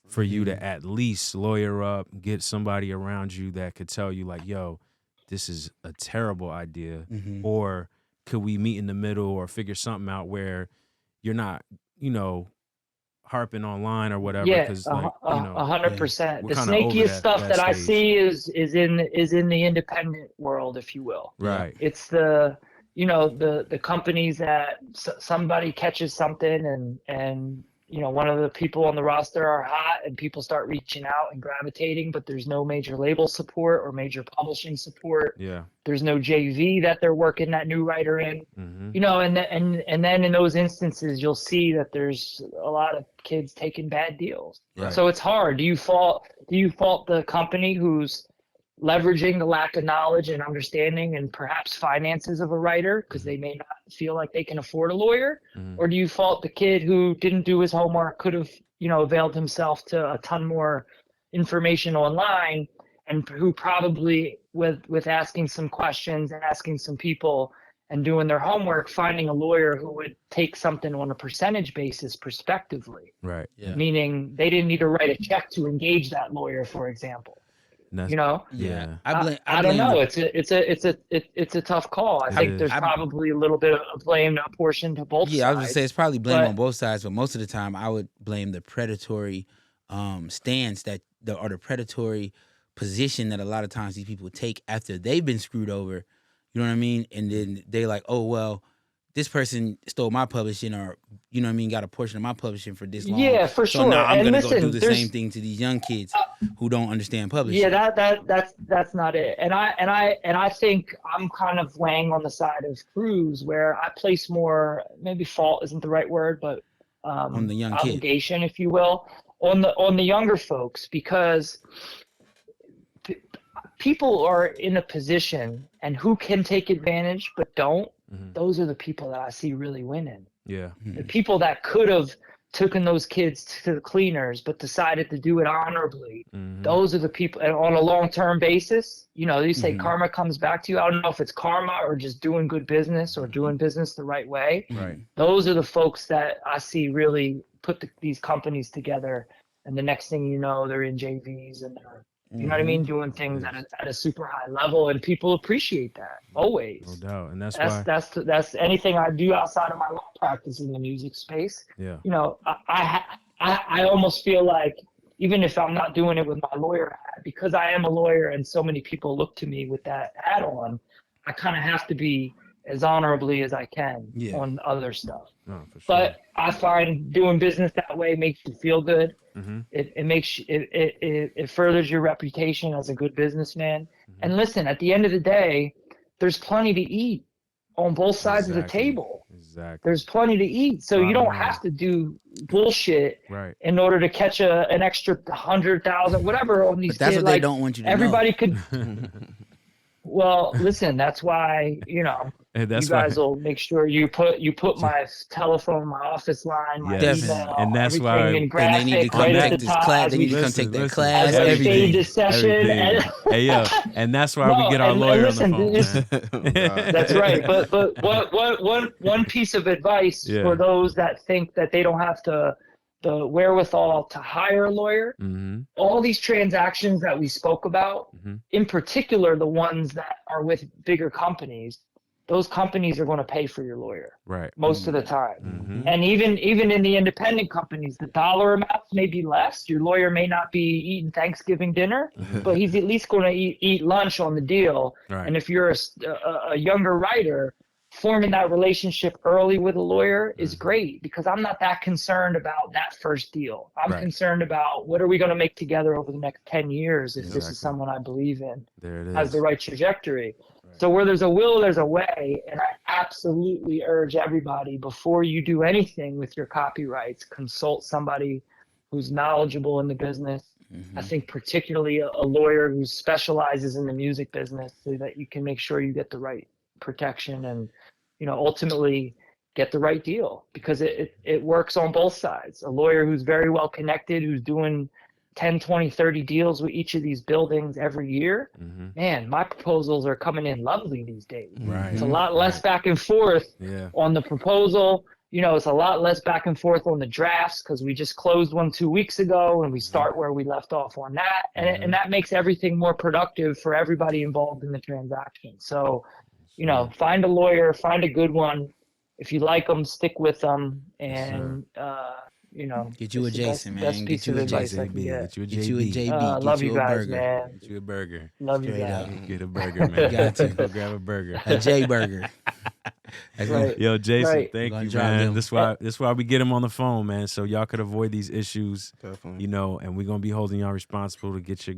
for you to at least lawyer up, get somebody around you that could tell you like, yo, this is a terrible idea, or could we meet in the middle or figure something out where you're not, harping online or whatever. Yeah, because 100%. we're The kinda over snakiest that stuff that I stage. see is in the independent world, if you will. Right. It's the companies that somebody catches something and one of the people on the roster are hot and people start reaching out and gravitating, but there's no major label support or major publishing support. Yeah. There's no JV that they're working that new writer in. Mm-hmm. And then in those instances, you'll see that there's a lot of kids taking bad deals. Right. So it's hard. Do you fault the company who's leveraging the lack of knowledge and understanding and perhaps finances of a writer because they may not feel like they can afford a lawyer? Or do you fault the kid who didn't do his homework, could have, availed himself to a ton more information online, and who probably with asking some questions and asking some people and doing their homework, finding a lawyer who would take something on a percentage basis prospectively. Right. Yeah. Meaning they didn't need to write a check to engage that lawyer, for example. Yeah. I don't know. It's a tough call. I think there's probably a little bit of blame apportioned to both sides. Yeah, I was gonna say it's probably blame on both sides, but most of the time I would blame the predatory stance or the predatory position that a lot of times these people take after they've been screwed over. You know what I mean? And then they're like, oh well, this person stole my publishing, or got a portion of my publishing for this long. Yeah, for sure. So now I'm gonna listen, go do the same thing to these young kids who don't understand publishing. Yeah, that's not it. And I think I'm kind of weighing on the side of Cruz, where I place more, maybe fault isn't the right word, but on the young obligation, if you will, on the younger folks, because people are in a position, and who can take advantage but don't. Those are the people that I see really winning. Yeah. The people that could have taken those kids to the cleaners but decided to do it honorably. Those are the people, and on a long-term basis, you say karma comes back to you. I don't know if it's karma or just doing good business or doing business the right way. Right. Those are the folks that I see really put these companies together, and the next thing you know, they're in JVs and they're, you know what I mean, doing things at a super high level, and people appreciate that always. No doubt, and that's why that's anything I do outside of my law practice in the music space. Yeah. I almost feel like, even if I'm not doing it with my lawyer hat, because I am a lawyer and so many people look to me with that hat on, I kind of have to be as honorably as I can on other stuff. No, for sure. But I find doing business that way makes you feel good. It makes it furthers your reputation as a good businessman. And listen, at the end of the day, there's plenty to eat on both sides of the table. Exactly. There's plenty to eat. So you don't have to do bullshit Right. in order to catch an extra 100,000, whatever on these But that's kids. what they Like, don't want you to everybody know. could. Well, listen, that's why, And that's you guys why. will make sure you put my telephone, my office line, my Yes. email, And that's everything why. in And they need to graphic come right at take the this top class. as They we need to come take that Listen, class. as we everything. fade this session. Everything. And, Hey, yo, and that's why we No, get our and lawyer listen, on the this- phone, man. That's right. But one piece of advice Yeah. for those that think that they don't have the wherewithal to hire a lawyer, Mm-hmm. all these transactions that we spoke about, Mm-hmm. in particular the ones that are with bigger companies, those companies are going to pay for your lawyer Right. most of the time. Mm-hmm. And even in the independent companies, the dollar amounts may be less. Your lawyer may not be eating Thanksgiving dinner, but he's at least going to eat lunch on the deal. Right. And if you're a younger writer, forming that relationship early with a lawyer is great, because I'm not that concerned about that first deal. I'm Right. concerned about what are we going to make together over the next 10 years if this Exactly. is someone I believe in, There it has is. the right trajectory. So where there's a will, there's a way. And I absolutely urge everybody, before you do anything with your copyrights, consult somebody who's knowledgeable in the business. I think particularly a lawyer who specializes in the music business, so that you can make sure you get the right protection and, ultimately get the right deal, because it works on both sides. A lawyer who's very well connected, who's doing 10, 20, 30 deals with each of these buildings every year, man, my proposals are coming in lovely these days. Right. It's a lot less back and forth Yeah. on the proposal. It's a lot less back and forth on the drafts, because we just closed one 2 weeks ago and we start where we left off on that. And that makes everything more productive for everybody involved in the transaction. So, find a lawyer, find a good one. If you like them, stick with them. And, Get you a it's the Jason, best man. piece Get you of a advice I Jason. can get. Get you a Get you a JB. JB. Get Love you you a guys, burger. man. Get you a burger. Love you Straight guys. up. Get a burger, man. Got to. Go grab a burger. A J burger. That's Right. Yo, Jason, Right. thank Gonna you, drop man. them. This why we get him on the phone, man, so y'all could avoid these issues, Definitely. and we're gonna be holding y'all responsible to get your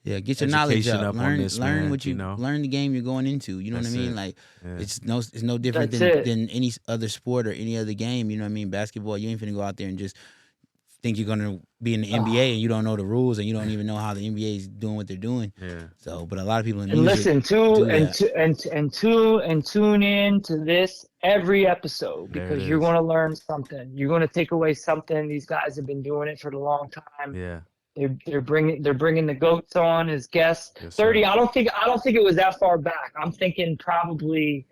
Yeah, get your knowledge education up. up on Learn, this, learn man, what you learn the game you're going into. You know That's what I mean? it. Like Yeah. it's no different That's it. than any other sport or any other game. You know what I mean? Basketball, you ain't finna go out there and just think you're gonna be in the NBA and you don't know the rules and you don't even know how the NBA is doing what they're doing. Yeah. So, but a lot of people in And music listen do and that. tune in to this every episode, There it because you're is. going to learn something. You're going to take away something. These guys have been doing it for a long time. Yeah. They're bringing the goats on as guests. Yes, sir. 30. I don't think it was that far back. I'm thinking probably,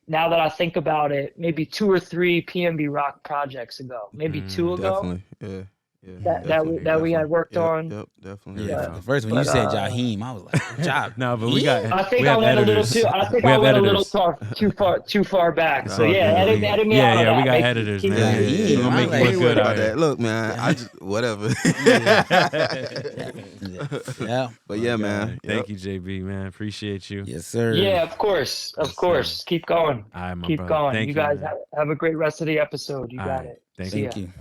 now that I think about it, maybe 2 or 3 PNB Rock projects ago, maybe 2 ago. Definitely. Yeah. Yeah. That definitely, we had worked Yep, on. Yep. Definitely. Yeah, Yeah. the first one you But, said Jaheim, I was like, Jah. No, but we got. I think we I have went editors. a little too. I think we I have went editors. a little too far back. So all yeah, good. edit me Yeah, out of yeah, we that. got Make- editors, keep- man. Yeah, Yeah, he- we're gonna I make like- you Ain't look worried good about out here. that. Look, man, I just whatever. Yeah. But yeah, man. Thank you, JB, man. Appreciate you. Yes, sir. Yeah, of course, Yes, course. Keep going. All right, my Keep brother. going. Thank You guys man. have a great rest of the episode. You All got right. it. Thank See you. ya. Thank you.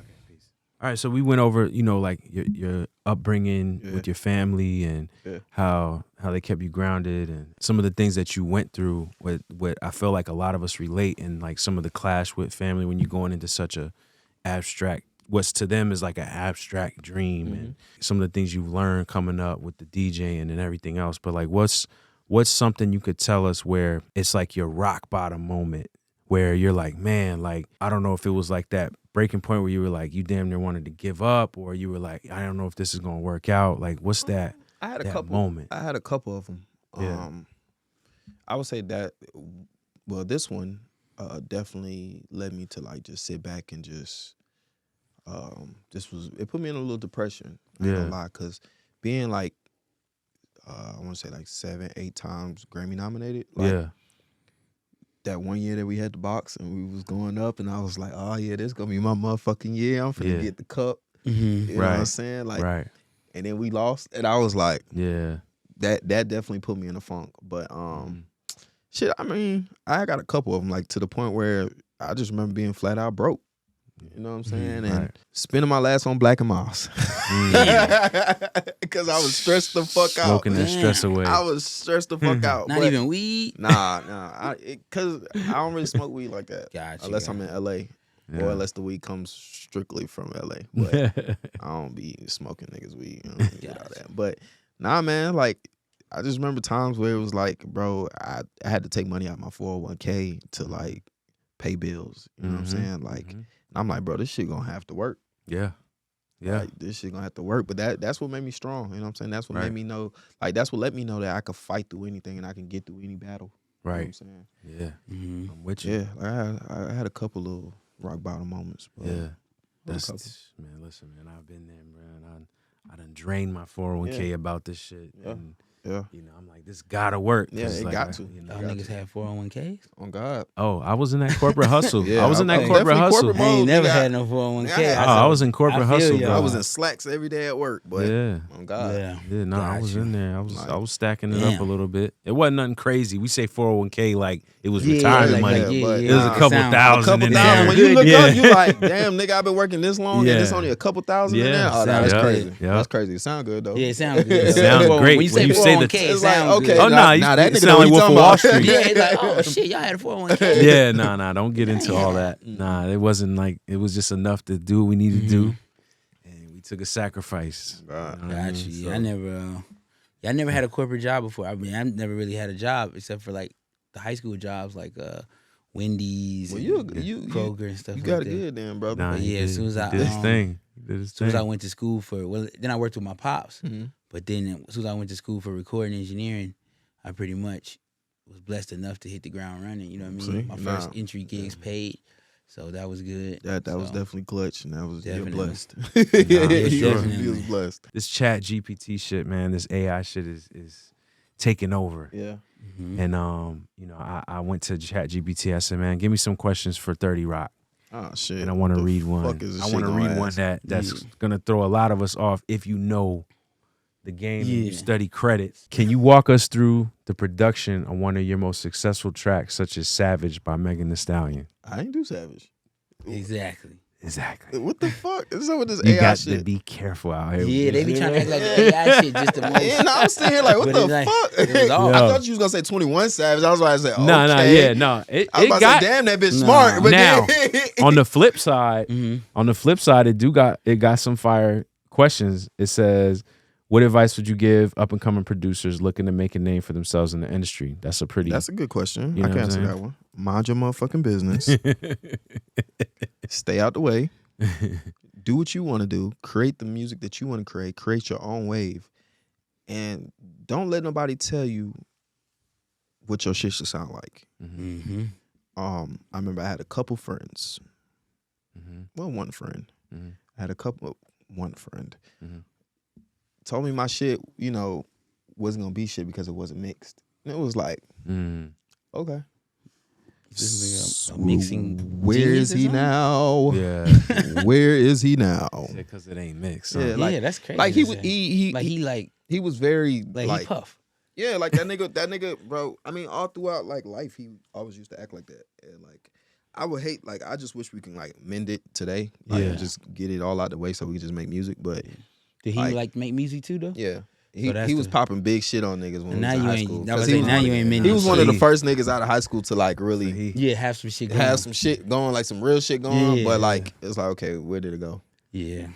All right, so we went over, like your upbringing Yeah. with your family and Yeah. how they kept you grounded and some of the things that you went through with what I feel like a lot of us relate, and like some of the clash with family when you're going into such a abstract, what's to them is like an abstract dream, and some of the things you've learned coming up with the DJing and everything else. But like what's something you could tell us where it's like your rock bottom moment, where you're like, man, like, I don't know if it was like that breaking point where you were like, you damn near wanted to give up, or you were like, I don't know if this is going to work out. Like, what's that? I had a that couple moment. I had a couple of them. Yeah. I would say that. Well, this one definitely led me to like just sit back and just. It put me in a little depression. I ain't gonna lie, because being like, I want to say like 7, 8 times Grammy nominated. Like, Yeah. That one year that we had the box and we was going up, and I was like, oh yeah, this gonna be my motherfucking year. I'm finna get the cup. Mm-hmm. You know what I'm saying? Like, Right. and then we lost, and I was like, Yeah. that definitely put me in a funk. But shit, I mean, I got a couple of them, like to the point where I just remember being flat out broke. You know what I'm saying? Right. And spending my last on Black and Miles. Because I was stressed the fuck out. Smoking that stress away. I was stressed the fuck out. Not but even weed. Nah. Because I don't really smoke weed like that. Gotcha. Unless I'm in LA. Yeah. Or unless the weed comes strictly from LA. But I don't be smoking niggas weed. You know, get all that. But nah, man, like, I just remember times where it was like, bro, I had to take money out of my 401k to like pay bills. You know what I'm saying? Like, I'm like, bro, this shit gonna have to work. Yeah. Yeah. Like, this shit gonna have to work. But that's what made me strong. You know what I'm saying? That's what Right. made me know. Like, that's what let me know that I could fight through anything and I can get through any battle. You know what I'm Right. saying? Yeah. Mm-hmm. I'm with you. Yeah. Like, I had a couple little rock bottom moments. But Yeah. a couple. Man, listen, man, I've been there, man. I done drained my 401k about this shit. Yeah. And, Yeah. you know, I'm like, this gotta work. Yeah, 'cause, it like, got to. You know, Y'all niggas have 401ks? On God. oh, I was in that corporate hustle. Yeah, I was in that I'm corporate definitely hustle. corporate I ain't mode, never nigga. had no 401k. Yeah, I was in corporate I feel hustle, y'all. bro. I was in slacks every day at work, but Yeah. on God. Yeah. Yeah, no, I Got was you. in there. I was stacking it Damn. up a little bit. It wasn't nothing crazy. We say 401k like it was Yeah, retirement like, money. yeah, but It was a couple sound- thousand A couple in thousand. there. When you look Yeah. up, you like, damn, nigga, I've been working this long, and it's Yeah. only a couple thousand in Yeah. there. Oh, that's Sounds crazy. good. Yeah. That's crazy. It sound good though. Yeah, it sounds good. It sounds great. When you say When you say the- 401k, it It's like, sounds okay, good. Oh, nah, nah, that you nigga sound know like what Wolf he of Wall talking about. Street. Yeah, it's like, oh shit, y'all had a 401k. Yeah, nah, don't get into all that. Nah, it wasn't like it was just enough to do what we needed to do, and we took a sacrifice. God. You know what I Got mean? you. So- I never had a corporate job before. I mean, I never really had a job except for like the high school jobs, like Wendy's, Well, and you Kroger and stuff you like got it that. good then, brother. Nah, But he yeah, did. as soon as He I, did his um, thing. He did his As soon as I thing. went to school then I worked with my pops. Mhm. But then as soon as I went to school for recording engineering, I pretty much was blessed enough to hit the ground running. You know what I mean? See? My first Nah. entry gigs paid, so that was good. That was So, definitely clutch, and that was you're Definitely. blessed. Nah, yeah, for he sure. was blessed. This Chat GPT shit, man. This AI shit is taking over. Yeah. mhm. And you know, I went to Chat GPT. I said, man, give me some questions for 30 Rock. Oh shit. And I want to The read one. fuck is this I shit want to gonna read one ask? that's gonna throw a lot of us off if you know the game and you Yeah. study credits. Can you walk us through the production on one of your most successful tracks, such as "Savage" by Megan Thee Stallion? I ain't do Savage. Exactly. Exactly. What the fuck? Is up with this You AI got shit? to be careful out here. Yeah, they be Yeah. trying to act like the AI shit just the most. Yeah, no, I'm sitting here like, what But the it's like- fuck? it was all- I Yo. thought you was gonna say 21 Savage. I was about to say, okay. No, yeah, no. It I was about got to say, damn, that bitch Nah. smart. But Now, then, on the flip side. Mhm. It got some fire questions. It says, "What advice would you give up and coming producers looking to make a name for themselves in the industry?" That's a pretty. that's a good question. You I know can what I'm answer saying? that one. Mind your motherfucking business. Stay out the way. Do what you want to do. Create the music that you want to create. Create your own wave. And don't let nobody tell you what your shit should sound like. Mhm. I remember I had a couple friends. Mhm. Well, one friend. Mhm. I had one friend. Mhm. Told me my shit, wasn't gonna be shit because it wasn't mixed. And it was like, Mm. okay. This nigga a mixing Where genius is or he something? now? Yeah, Where is he now? because it ain't mixed. Yeah, Huh? like- Yeah, that's crazy. Like to he was say. he was very he puff. yeah, like that nigga, bro. I mean, all throughout like life, he always used to act like that. And like I would hate, like, I just wish we can like mend it today. Like Yeah. just get it all out the way so we can just make music. But Did he like- like make music too though? yeah. So that's He was the- popping big shit on niggas when And we now was in you high ain't- school. that was 'Cause he it, now you ain't mending He was one of the shit. first niggas out of high school to like really Yeah, have some shit going. have some shit going, like some real shit going. Yeah. But like it's like, okay, where did it go? Yeah,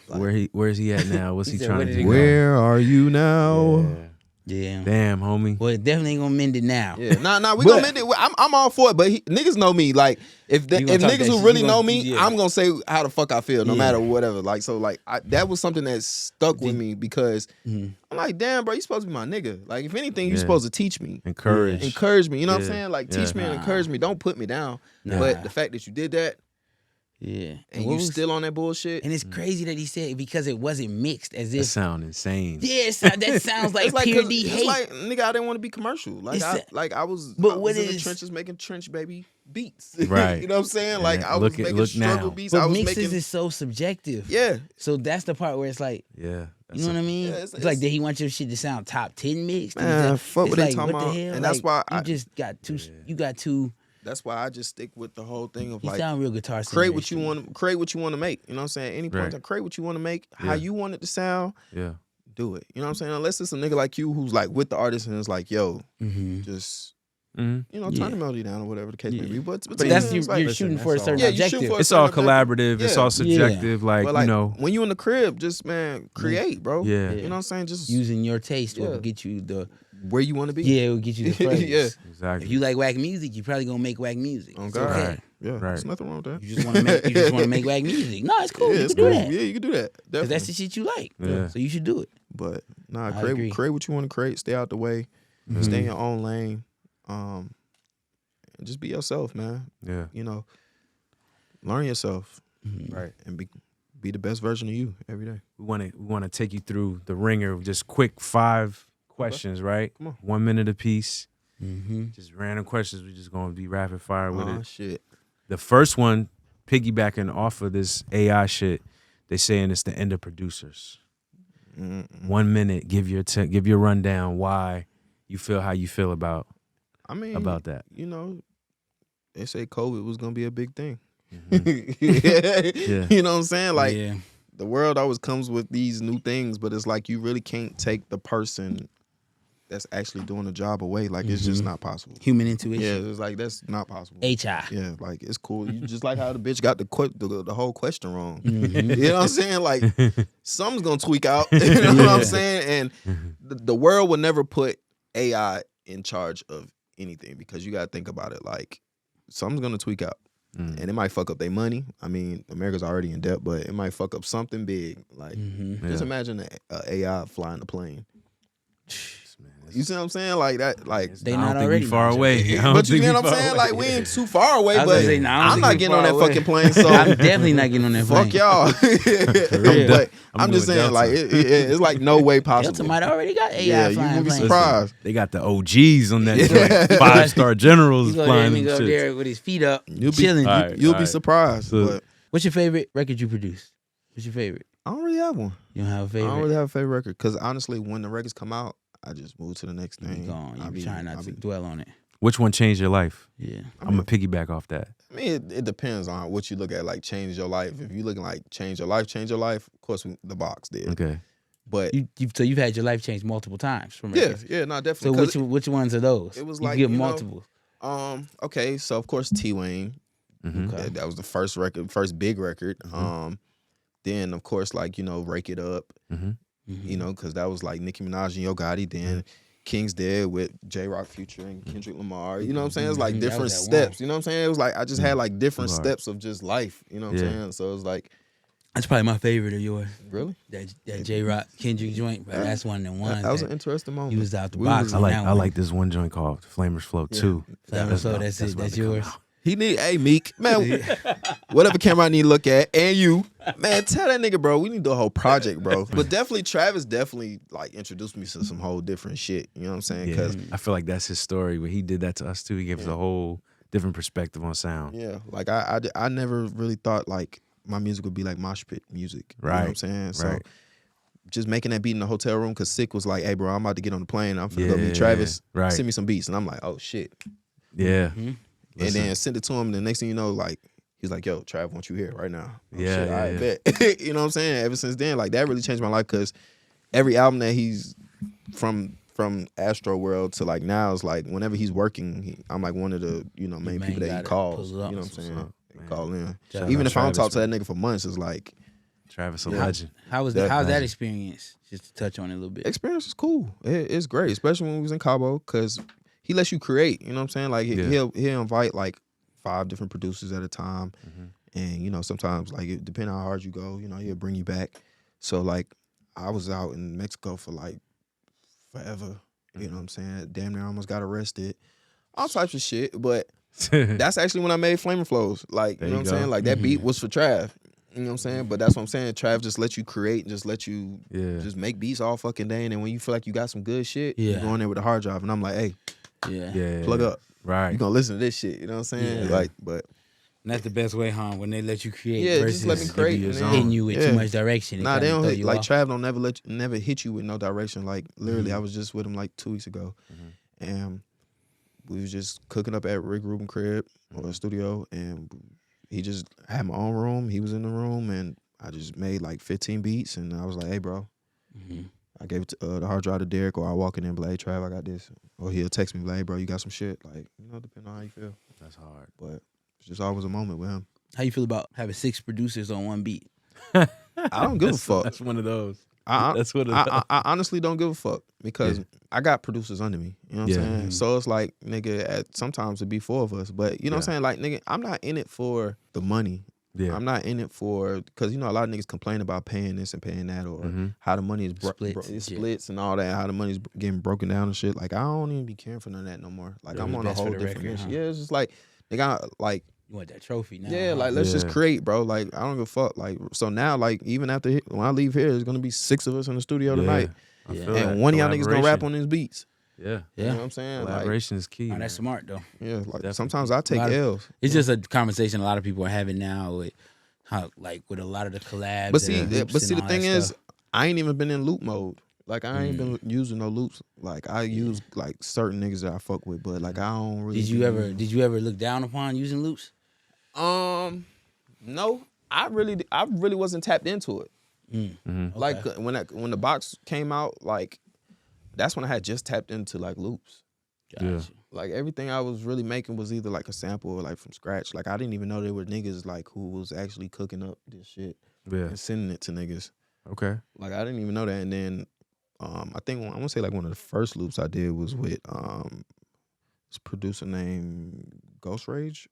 Where's he at now? What's He he said, trying where to did do? he go? Where are you now? Yeah. yeah. Damn, homie. Well, it definitely ain't gonna mend it now. Yeah, nah, we But- gonna mend it. I'm all for it, but niggas know me. Like, if You gonna talk niggas that who shit, really you know gonna- me, yeah. I'm gonna say how the fuck I feel, no Yeah. matter whatever. Like, so, like, that was something that stuck with me because Mhm. I'm like, damn, bro, you supposed to be my nigga. Like, if anything, you Yeah. supposed to teach me, Encourage. encourage me. You know what I'm Yeah. saying? Like, Yeah. teach me and Nah. encourage me. Don't put me down. Nah. But the fact that you did that Yeah, and what you was- still on that bullshit, And it's crazy that he said because it wasn't mixed as That if. sound insane. Yeah, that sounds like it's like, pure 'cause D it's hate. like, nigga, I didn't want to be commercial. Like, It's I was, but I what was in the is- trenches making trench baby beats. Right. You know what I'm saying? Like, Yeah, I was look at- making look struggle now. beats. but I was mixes making, is so subjective. yeah. So that's the part where it's like, Uh, Yeah. you know what I mean? yeah, it's, it's- like, did he want your shit to sound top 10 mixed? Man, fuck it's what they like, talking what about. the hell? And that's Like, why you I- just got too. You got too. That's why I just stick with the whole thing of You like sound real guitar. create what you want to make. You know what I'm saying? Any point Right. to create what you want to make, how you want it to sound, Yeah. do it. You know what I'm saying? Unless it's a nigga like you who's like with the artist and it's like, yo, Mm-hmm. just Mhm. you know, turn the melody down or whatever the case may be. But that's it's you're shooting for a that's all. certain Yeah, you shoot objective. for a It's all certain collaborative. It's Yeah. all subjective. Like, but like you know. when you in the crib, just man, create, bro. Yeah. You know what I'm saying? Just Using your taste Yeah. will get you the where you want to be. it will get you the praise. Yeah. Exactly. If you like whack music, you probably gonna make whack music. Oh It's God. okay. Right. Yeah. Right. There's nothing wrong with that. You just want to make whack music. No, it's cool. Yeah, You it's can do cool. that. Yeah, you can do that. 'Cause Definitely. that's the shit you like. Yeah. So you should do it. But nah, I agree. create what you want to create. Stay out the way. Mm-hmm. Stay in your own lane. And just be yourself, man. Yeah. You know, learn yourself. Right. And be the best version of you every day. We want to take you through the ringer of just quick 5 questions, right? Come on. 1 minute apiece. Mm-hmm. Just random questions. We're just gonna be rapid fire with Oh it. shit. The first one, piggybacking off of this AI shit, they saying it's the end of producers. Mm-mm. 1 minute, give your rundown why you feel how you feel about I mean, that. you know, they say COVID was gonna be a big thing. Mhm. Yeah. You know what I'm saying? Like yeah. the world always comes with these new things, but it's like you really can't take the person that's actually doing the job away. Like it's just not possible. Human intuition. Yeah, it's like that's not possible. HI. Yeah, like it's cool. You just like how the bitch got the whole question wrong. Mhm. You know what I'm saying? Like something's gonna tweak out. You know what I'm saying? And the world will never put AI in charge of anything because you gotta think about it. Like something's gonna tweak out. Mm. And it might fuck up their money. I mean, America's already in debt, but it might fuck up something big. Like, Mhm. just Yeah. imagine a AI flying a plane. Man, You see what I'm saying? Like that, like. They I not don't think already we far know. away. I don't But you think know we what I'm far saying? away. Like we ain't too far away, I was but gonna say, nah, I don't I'm think not we getting on far that away. fucking plane. So I'm definitely not getting on that plane. fuck y'all. real. But I'm I'm just doing saying, Delta. like Delta it's like no way possible. might already got AI Yeah, you flying will be planes. surprised. They got the OGs on that Yeah. joint. 5-star generals He's go there flying and go shit. there with his feet up, You'll be- chilling. All right. You'll be surprised. So- But What's your favorite record you produced? What's your favorite? I don't really have one. You don't have a I favorite? don't really have a favorite record because honestly, when the records come out, I just move to the next You thing. gone. I You be- trying not I to be- dwell on it. Which one changed your life? Yeah. I'm gonna piggyback off that. I mean, it depends on what you look at, like change your life. If you looking like change your life, of course, the box did. Okay. But So you've had your life changed multiple times from yeah, records. no, So definitely. 'Cause which ones are those? it was You like, give you know, multiple. Okay, so of course T Wayne, Mhm. Okay. that was the first record, first big record. Mhm. Then of course, like Rake It Up, Mhm. you know, because that was like Nicki Minaj and Yo Gotti. Then King's Dead with J Rock Future and Kendrick Lamar. You know what I'm saying? It's like Mhm. That different was that one. steps. You know what I'm saying? It was like I just had like different Hard. steps of just life. You know what I'm Yeah. saying? So it's like That's probably my favorite of yours. really. That J Rock Kendrick joint, but that's one of the ones That was an that interesting moment. you was out the We box. was- I on like that I one. like this one joint called Flamers Flow 2. Flavor Soul, that's it. about That's to come yours. out. He need, hey Meek, man, whatever camera I need to look at, and you, man, tell that nigga, bro, we need to do a whole project, bro. But definitely, Travis definitely like introduced me to some whole different shit. You know what I'm saying? Yeah, Because I feel like that's his story. When he did that to us too, he gave us a whole different perspective on sound. yeah, like I never really thought like my music would be like mosh pit music. You know what I'm Right, saying? So right. just making that beat in the hotel room because Sick was like, hey, bro, I'm about to get on the plane. I'm finna go Yeah, meet Travis. right. Send me some beats, and I'm like, oh shit. Yeah. Mhm. And Listen. then send it to him. And the next thing you know, like, he's like, yo, Trav, want you here right now. Oh, Yeah, shit, yeah, I yeah. bet. You know what I'm saying? Ever since then, like, that really changed my life because every album that he's from Astro World to like now is like whenever he's working, I'm like one of the, main main people that guy he that calls. pulls You up. know what I'm That's what's saying? up, They man. call in. Shout out Even if I don't Travis, talk to man. that nigga for months, it's like Travis a Yeah. legend. How's That- that experience? Just to touch on it a little bit. experience is cool. It's great, especially when we was in Cabo because he lets you create. You know what I'm saying? Like Yeah. he'll invite like 5 different producers at a time. Mhm. And, sometimes, like, it depending on how hard you go, he'll bring you back. So, like, I was out in Mexico for, like, forever. You know what I'm saying? Damn near almost got arrested. All types of shit. But that's actually when I made Flamin' Flows. Like, There you know you what I'm go. saying? Like, that beat was for Trav. You know what I'm saying? But that's what I'm saying. Trav just let you create and just let you Yeah. just make beats all fucking day. And then when you feel like you got some good shit, you Yeah. go in there with the hard drive. And I'm like, hey, Yeah. Yeah. plug up. Right. You gonna listen to this shit. You know what I'm saying? Yeah. Like, but And that's the best way, huh? When they let you create yeah, versus just let me create. your and zone. then- hitting you with Yeah. too much direction. It Nah, they kinda don't throw hit, you like off. Trav don't never hit you with no direction. Like literally, I was just with him like 2 weeks ago, and we was just cooking up at Rick Rubin crib or studio, and he just had my own room. He was in the room, and I just made like 15 beats, and I was like, hey, bro. I gave it to, the hard drive to Derek, or I walk in and be like, hey, Trav, I got this. Or he'll text me, like, hey, bro, you got some shit. Like, depending on how you feel. That's hard. But it's just always a moment with him. How you feel about having 6 producers on one beat? I don't give a fuck. That's one of those. I honestly don't give a fuck because I got producers under me. You know what I'm saying? So it's like, nigga, sometimes it'd be 4 of us. But you know what I'm saying? Like, nigga, I'm not in it for the money. Yeah. I'm not in it for, because, a lot of niggas complain about paying this and paying that, or how the money is splits and all that, how the money's getting broken down and shit. Like, I don't even be caring for none of that no more. Like, I'm on a whole different mission. Yeah, it's just like, nigga, like, you want that trophy now? Yeah, like, let's just create, bro. Like, I don't give a fuck. Like, so now, like, even after when I leave here, there's gonna be 6 of us in the studio tonight, and one of y'all niggas gonna rap on these beats. Yeah. You know what I'm saying? Collaboration is key. Oh, that's smart though. Yeah, like Definitely. sometimes I take L's. It's just a conversation a lot of people are having now with how, like, with a lot of the collabs. But see, and the thing is, I ain't even been in loop mode. Like, I ain't been using no loops. Like, I use like certain niggas that I fuck with, but like, I don't really. Did you ever look down upon using loops? No, I really wasn't tapped into it. Like, when the box came out, like, that's when I had just tapped into like loops. Gotcha. Like, everything I was really making was either like a sample or like from scratch. Like, I didn't even know there were niggas like who was actually cooking up this shit and sending it to niggas. Okay. Like, I didn't even know that. And then I think I want to say like one of the first loops I did was with this producer named Ghost Rage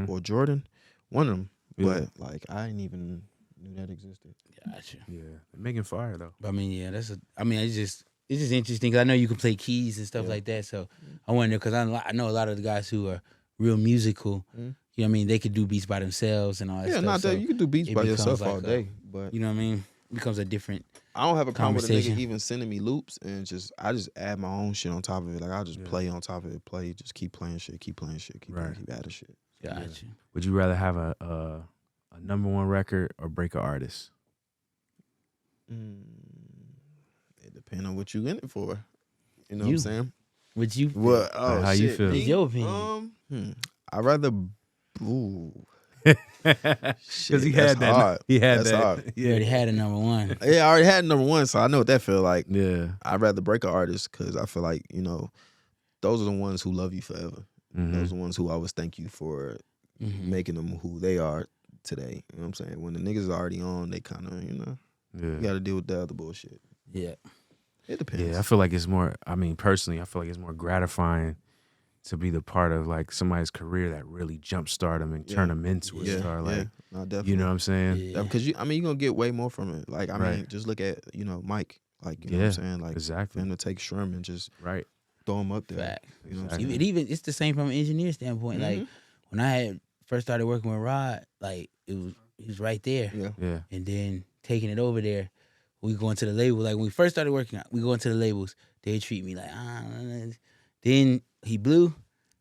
or Jordan, one of them. But like, I didn't even knew that existed. Gotcha. Yeah, they're making fire though. But I mean, it's just interesting because I know you can play keys and stuff like that. So I wonder, because I know a lot of the guys who are real musical. You know what I mean? They could do beats by themselves and all that stuff. Yeah, not that. So you can do beats by yourself all day. But you know what I mean? It becomes a different. I don't have a problem with a conversation. nigga even sending me loops, and I just add my own shit on top of it. Like, I'll just play on top of it, just keep playing shit, keep adding shit. Gotcha. Would you rather have a number 1 record or break an artist? It depends on what you in it for. You know what I'm saying? Would you? What? Oh, how shit. you feel? It's your opinion. I'd rather. Ooh. Because he had that. Hard. He had That's that. hard. You already had a number 1. Yeah, I already had number 1, so I know what that feel like. Yeah. I'd rather break an artist because I feel like, those are the ones who love you forever. Those are the ones who always thank you for making them who they are today. You know what I'm saying? When the niggas are already on, they kind of, you got to deal with the other bullshit. Yeah. It depends. Yeah, I feel like it's more, personally, I feel like it's more gratifying to be the part of like somebody's career that really jumpstart them and turn them into a star. Like, no, definitely. you know what I'm saying? Yeah. Because you're gonna get way more from it. Like, I mean, just look at Mike. Like, you know what I'm saying? Like, exactly. for him to take Shrum and just Right. throw him up there. Fact. You know what I'm It saying? even it's the same from an engineer standpoint. Like when I had first started working with Rod, like he was right there. Yeah. Yeah. And then taking it over there, we go into the label. Like when we first started working, we go into the labels. They treat me like Then he blew.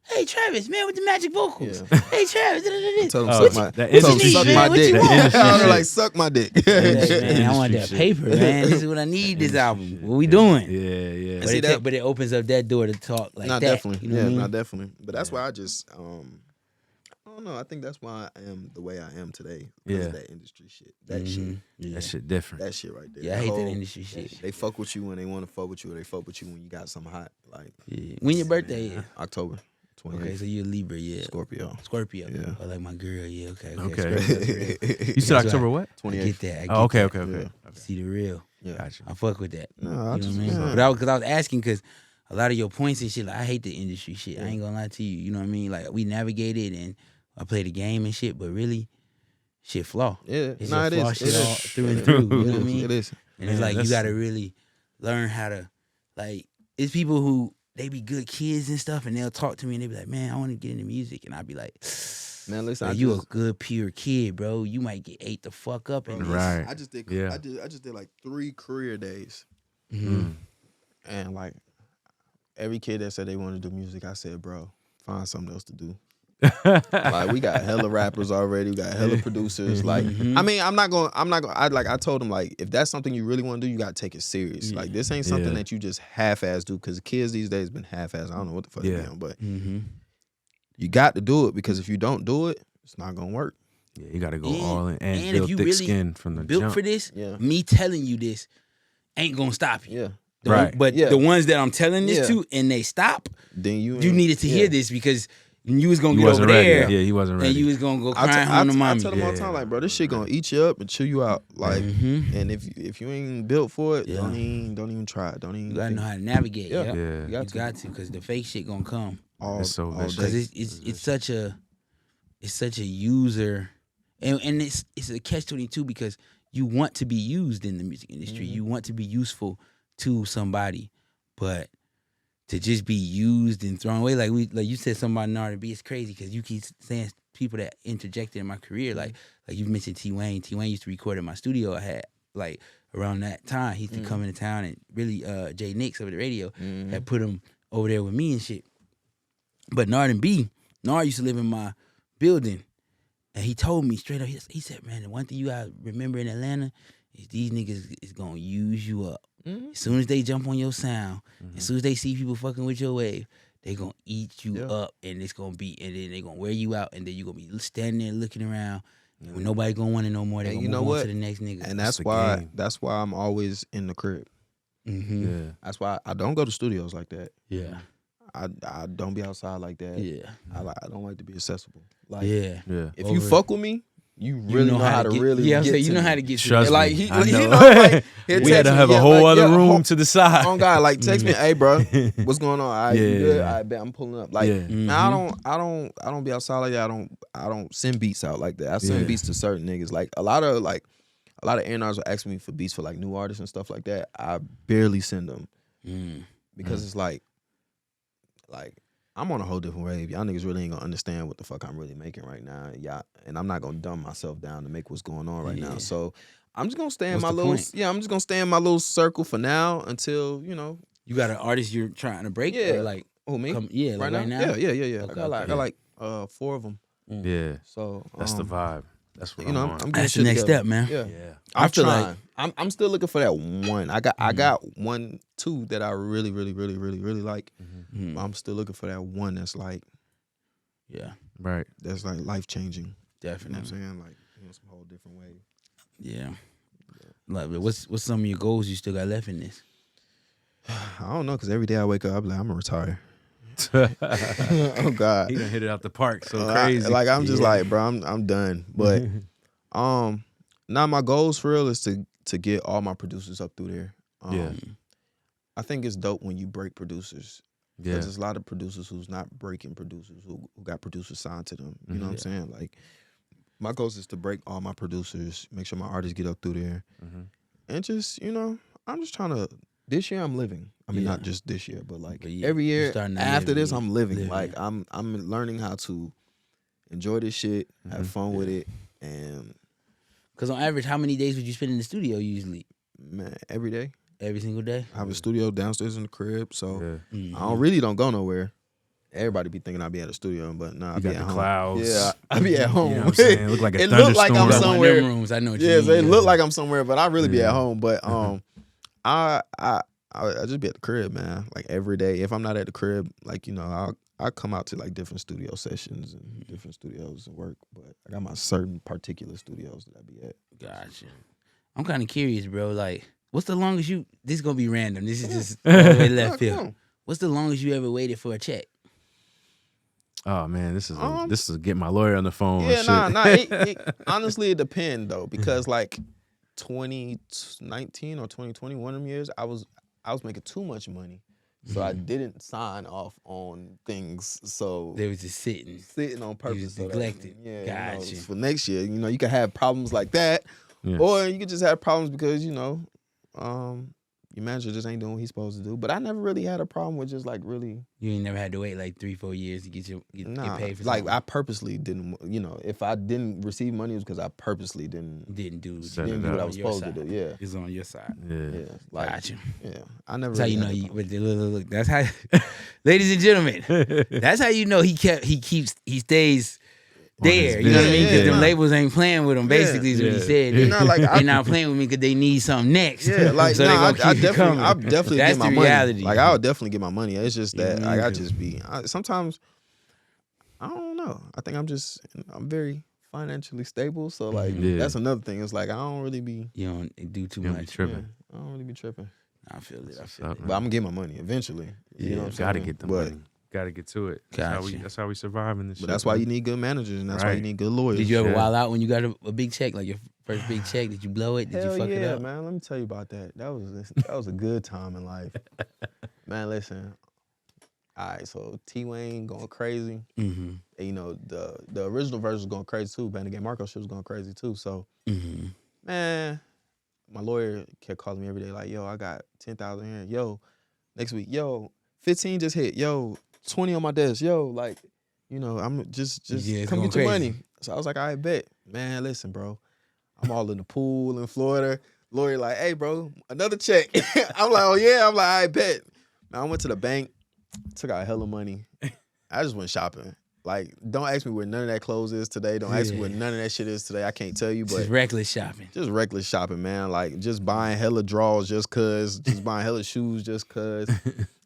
Hey Travis, man, with the magic vocals. Yeah. Hey Travis, I told him Oh, suck my, that told him industry suck shit. my What dick. you want? I was Industry like, shit. suck my dick. man, I want that Industry paper, man. This is what I need. This album. What we doing? Yeah, yeah. But, See it but it opens up that door to talk like Not that. definitely. You know what I mean? Not definitely. But that's why I just I don't know. I think that's why I am the way I am today. Because of that industry shit. That shit. Yeah. That shit different. That shit right there. Yeah, I hate that industry shit. They fuck with you when they want to fuck with you, or they fuck with you when you got something hot. Like, Yeah. When your birthday is? October 28th. Okay, so you're a Libra, yeah. Scorpio. Yeah. Oh, like my girl, yeah. Okay. Okay. Scorpio. You said That's October why what? I 28th. get that. I get Oh, okay, that. okay, okay. Yeah. See the real. Yeah. Gotcha. I fuck with that. No, You I know just, what I mean? yeah. But I was asking because a lot of your points and shit, like I hate the industry shit. I ain't gonna lie to you. You know what I mean? Like we navigated and I played the game and shit, but really, shit flaw. Yeah. It's No, just it flaw is. shit It all is. through and through. You know what I mean? It is. And it's Yeah, like you that's- gotta really learn how to, like, it's people who they be good kids and stuff, and they'll talk to me and they be like, "Man, I want to get into music," and I'll be like, Man, listen, "Bro, I you just- a good pure kid, bro. You might get ate the fuck up in this." Right. I just did. Yeah. I just did like 3 career days, Mm-hmm. and like every kid that said they wanted to do music, I said, bro, find something else to do. Like we got hella rappers already. We got hella producers. Like I mean, I'm not gonna. I told him like if that's something you really want to do, you gotta take it serious. Like this ain't something that you just half-ass do because kids these days been half-ass. I don't know what the fuck they're doing, but you got to do it because if you don't do it, it's not gonna work. Yeah, you got to go all in and build if you thick really skin from the built jump. for this, Yeah. me telling you this ain't gonna stop you. Yeah. Right. But Yeah. the ones that I'm telling this Yeah. to and they stop, Then you needed to hear this because you was gonna He get over wasn't ready. there Yeah, he wasn't ready. and you was gonna go I crying home to I mommy. tell them all the time, like, bro, this shit gonna eat you up and chew you out. Like, and if you ain't built for it, don't even try it. Don't even. You gotta know how to navigate. Yeah. You got to because the fake shit gonna come. It's so vicious. Because it's such a user, and it's a catch-22 because you want to be used in the music industry. You want to be useful to somebody, but to just be used and thrown away, like you said, somebody in R&B, it's crazy because you keep saying people that interjected in my career, like you mentioned T-Wayne. T-Wayne used to record in my studio. I had like around that time he used to come into town, and really Jay Nix over the radio had put him over there with me and shit. But in R&B, Nar used to live in my building, and he told me straight up, he said, man, the one thing you gotta remember in Atlanta is these niggas is gonna use you up. As soon as they jump on your sound, as soon as they see people fucking with your wave, they gonna eat you up, and it's gonna be, and then they gonna wear you out, and then you gonna be standing there looking around, and when nobody gonna want it no more, they gonna move on to the next nigga. And that's why I'm always in the crib. Yeah. That's why I don't go to studios like that. Yeah. I don't be outside like that. Yeah. I don't like to be accessible. Like, Yeah. if you fuck with me, you really know how to really get to you know me. how to get to Trust me. me. Like I know. like We had to have a whole other room to the side. Oh God, like text me, hey bro, what's going on? I good. Yeah. I bet I'm pulling up. Like man, I don't be outside like that. I don't send beats out like that. I send beats to certain niggas. Like a lot of A&Rs will ask me for beats for like new artists and stuff like that. I barely send them because it's like I'm on a whole different wave. Y'all niggas really ain't gonna understand what the fuck I'm really making right now. Yeah, and I'm not gonna dumb myself down to make what's going on right now. So I'm just gonna stay in my little I'm just gonna stay in my little circle for now until, you know. You got an artist you're trying to break? Yeah. Or like Oh, me? right now? Yeah. Okay, I got like 4 of them. Yeah. So That's the vibe. That's what you know, I'm I'm on. getting That's the shit next together. step, man. Yeah. Yeah. I'm feel trying. I'm still looking for that one. I got 1, 2 that I really like. But I'm still looking for that one that's like Right. that's like life changing. You know Definitely. what I'm saying? Like, you know, some whole different way. Yeah. Like, what's some of your goals you still got left in this? I don't know, because every day I wake up, I'm like, I'm gonna retire. Oh God. He done hit it out the park so crazy. I'm just like, bro, I'm done. But now my goals for real is to get all my producers up through there. I think it's dope when you break producers. Yeah. Because there's a lot of producers who's not breaking producers, who got producers signed to them. You know what I'm saying? Like, my goals is to break all my producers, make sure my artists get up through there. And just, you know, I'm just trying to, this year I'm living. I mean, not just this year, but like every year after this, I'm living. Like, I'm learning how to enjoy this shit, have fun with it. And Because on average, how many days would you spend in the studio usually? man, every day. Every single day? I have a studio downstairs in the crib, so Yeah. I don't go nowhere. Everybody be thinking I be at a studio, but nah, I be got at the home. clouds. Yeah, I be at home. You know what I'm saying? Look like a It look like I'm thunderstorm. somewhere. One of them rooms, I know what you Yeah, mean. so it look like I'm somewhere, but I really be Yeah. at home. But I just be at the crib, man. Like every day. If I'm not at the crib, like, you know, I come out to like different studio sessions and different studios and work. But I got my certain particular studios that I be at. Gotcha. I'm kind of curious, bro. Like, what's the longest this is going to be random. This is just all the way left field. What's the longest you ever waited for a check? Oh man, this is get my lawyer on the phone. Yeah, and shit. it honestly, it depends though, because like 2019 or 2020, one of them years, I was making too much money, so I didn't sign off on things. So They was just sitting on purpose. was so that- neglected. yeah, Gotcha. for next year, you know, you can have problems like that, or you could just have problems because you your manager just ain't doing what he's supposed to do. But I never really had a problem with just like really. You ain't never had to wait like 3-4 years to get paid for like something. I purposely didn't. You know, if I didn't receive money, it was because I purposely didn't do what I was supposed to do. Yeah, It's on your side. yeah. Like, Got you. yeah, I never. That's how really you know. had a problem. With the look. That's how, ladies and gentlemen. That's how you know he stays there. You know what I mean? Because them labels ain't playing with him. Basically, is what he said. You know, like They're not playing with me because they need something next. Yeah, like so I coming. definitely That's get my the money. reality. Like I would definitely get my money. It's just that Yeah, like, I me just be sometimes I don't know. I think I'm very financially stable. So like that's another thing. It's like I don't really be. You don't do too You don't be much. tripping. I don't really be tripping. I feel it. up, But I'm gonna get my money eventually. You know what I'm saying? Gotta get the But- money. Gotta get to it. Gotcha. That's how we survive in this. But shit, that's why man. you need good managers, and that's why you Right. need good lawyers. Did you ever Yeah. wild out when you got a big check, like your first big check? Did you blow it? Did Hell you fuck yeah, it up? man. Let me tell you about that. That was a good time in life. Man, listen. All right, so T Wayne going crazy. Mm-hmm. And, you know, the original version was going crazy too. Bandit Marco shit was going crazy too. So Mm-hmm. man, my lawyer kept calling me every day, like, yo, I got 10,000 here. Yo, next week, yo, 15 just hit. Yo, 20 on my desk. Yo, like, you know, I'm just Yeah, come going get your crazy. money. So I was like, I bet. Man, listen, bro. I'm all in the pool in Florida. Lawyer like, hey, bro, another check. I'm like, oh, yeah. I'm like, I bet. Man, I went to the bank, took out hella money. I just went shopping. Like, don't ask me where none of that clothes is today. Don't ask me where none of that shit is today. I can't tell you, but Just reckless shopping. just reckless shopping, man. Like, just buying hella drawers just cause, just buying hella shoes just cause.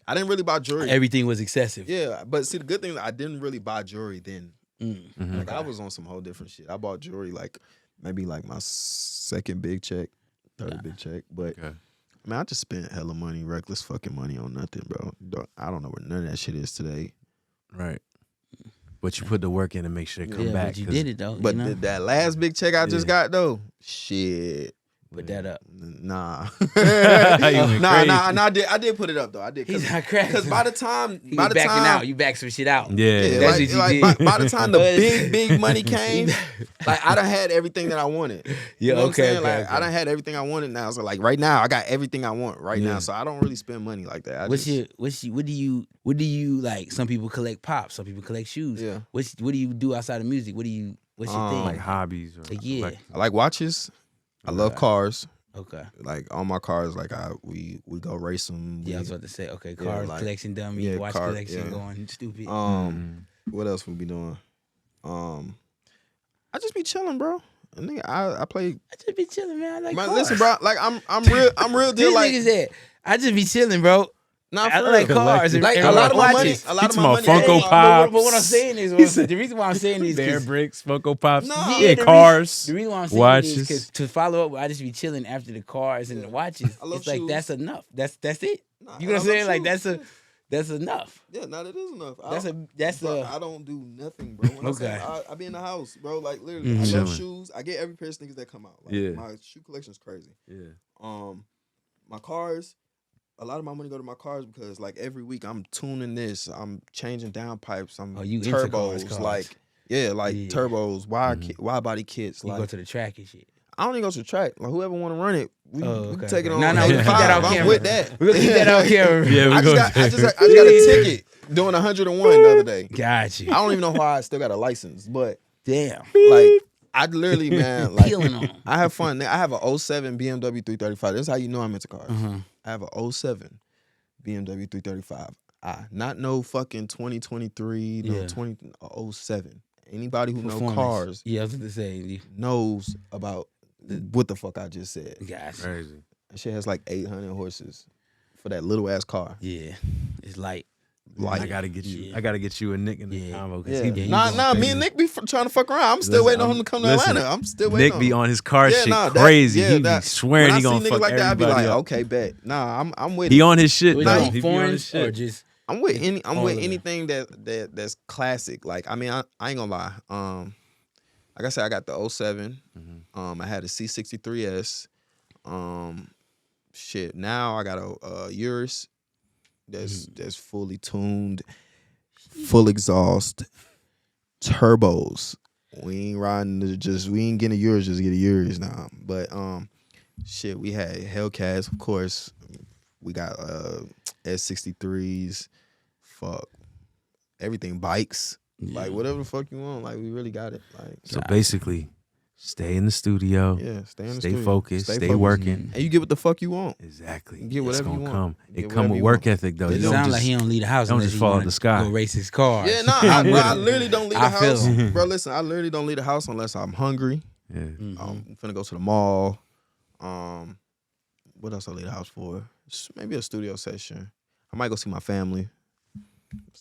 I didn't really buy jewelry. Everything was excessive. Yeah, but see, the good thing is I didn't really buy jewelry then. Mm. Like, I was on some whole different shit. I bought jewelry, like, maybe, like, my second big check, third big check. But, man, I just spent hella money, reckless fucking money on nothing, bro. I don't know where none of that shit is today. Right. But you put the work in to make sure it come back. But you 'cause- did it though. But you know? that last big check I just got, though, shit. Put that up. Nah. went nah, I did put it up though. I did. He's not crazy. Because by the time, You backing out. You back some shit out. Yeah. yeah, That's like, what you like did. by the time the big money came, like I done had everything that I wanted. Yeah, You know what I'm okay, saying? okay, Like I done had everything I wanted now. So like right now, I got everything I want right now. So I don't really spend money like that. What do you like? Some people collect pops. Some people collect shoes. Yeah. What do you do outside of music? What's your thing? Like hobbies. Or Yeah. like- I like watches. I love cars. Okay. Like all my cars, like we go race them. Yeah, I was about to say. Okay, cars like- collection dummy, yeah, watch car- collection yeah. going stupid. What else we be doing? I just be chilling, bro. And nigga, I play. I just be chilling, man. I like Man, cars. listen, bro. Like I'm real deal. These Like niggas said, I just be chilling, bro. nah, I for like real. cars. Like and a lot of my money. watches. A lot of my talking money. about Funko goes- Pop. But what I'm saying is, the reason why I'm saying is Bear 'cause bricks, Funko Pops. No. Yeah, the cars. The reason why I'm saying watches. is because to follow up, I just be chilling after the cars and the watches. I love It's like shoes. that's enough. That's it. Nah, You know what I'm I saying? love Like shoes. that's enough. Yeah, now that is enough. That's I don't do nothing, bro. When I say Okay. I be in the house, bro. Like literally, I Chilling. love shoes. I get every pair of sneakers that come out. Like, Yeah. my shoe collection's crazy. Yeah. My cars. A lot of my money go to my cars because like every week I'm tuning this, I'm changing downpipes, I'm Oh, you into turbos, cars. like turbos, wide body kits. You Like go to the track and shit. I don't even go to the track. Like whoever want to run it, we Oh, can okay, take it okay. on. No, we can keep that 85. on I'm camera. with that. We're gonna keep that on camera. Yeah, we I go. just got a ticket doing 101 the other day. Got you. I don't even know why I still got a license, but Damn. like I literally, man, like Killing on 'em. I have fun. I have a 07 BMW 335. This is how you know I'm into cars. Uh-huh. I have a 07 BMW 335. Not no fucking 2023, no Yeah. 07. Anybody who know Performance. cars Yeah, I was gonna say. knows about what the fuck I just said. Got you. Crazy. That shit has like 800 horses for that little ass car. Yeah, it's light. Like I gotta get you. Yeah. I gotta get you a Nick in the Yeah. combo. 'Cause Yeah. he be Nah, me and Nick be trying to fuck around. I'm still waiting on him to come to listen, Atlanta. I'm still waiting Nick on be him. on his car shit that- crazy. yeah, He be that- swearing when he I gonna see fuck niggas like that, I be everybody like, up. okay, bet. Nah, I'm with He it. on his shit Was though. it He be on foreign his shit. or just? I'm with all of it. anything that's classic. Like I mean, I ain't gonna lie. Like I said, I got the 07. I had a C63S. Shit. Now I got a Urus that's fully tuned, full exhaust, turbos. We ain't riding we ain't getting a Urus, just get a Urus now. But shit, we had Hellcats, of course. We got S63s, fuck, everything, bikes, like whatever the fuck you want. Like we really got it. Like So basically, stay in the studio. yeah, stay in the Stay studio. focused. Stay focused. working. And you get what the fuck you want. Exactly. You get whatever it's you gonna want. come. You It get come whatever with you work want. ethic though. It You don't sounds just, like he don't leave the house don't unless just he fall out wanna the sky. go race his car. Yeah, nah, I'm with I him. literally don't leave I the feel house, him. bro. Listen, I literally don't leave the house unless I'm hungry. Yeah. I'm finna go to the mall. What else I leave the house for? Maybe a studio session. I might go see my family.